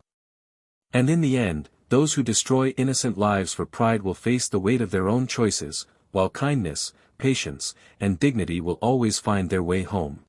And in the end, those who destroy innocent lives for pride will face the weight of their own choices, while kindness, patience, and dignity will always find their way home.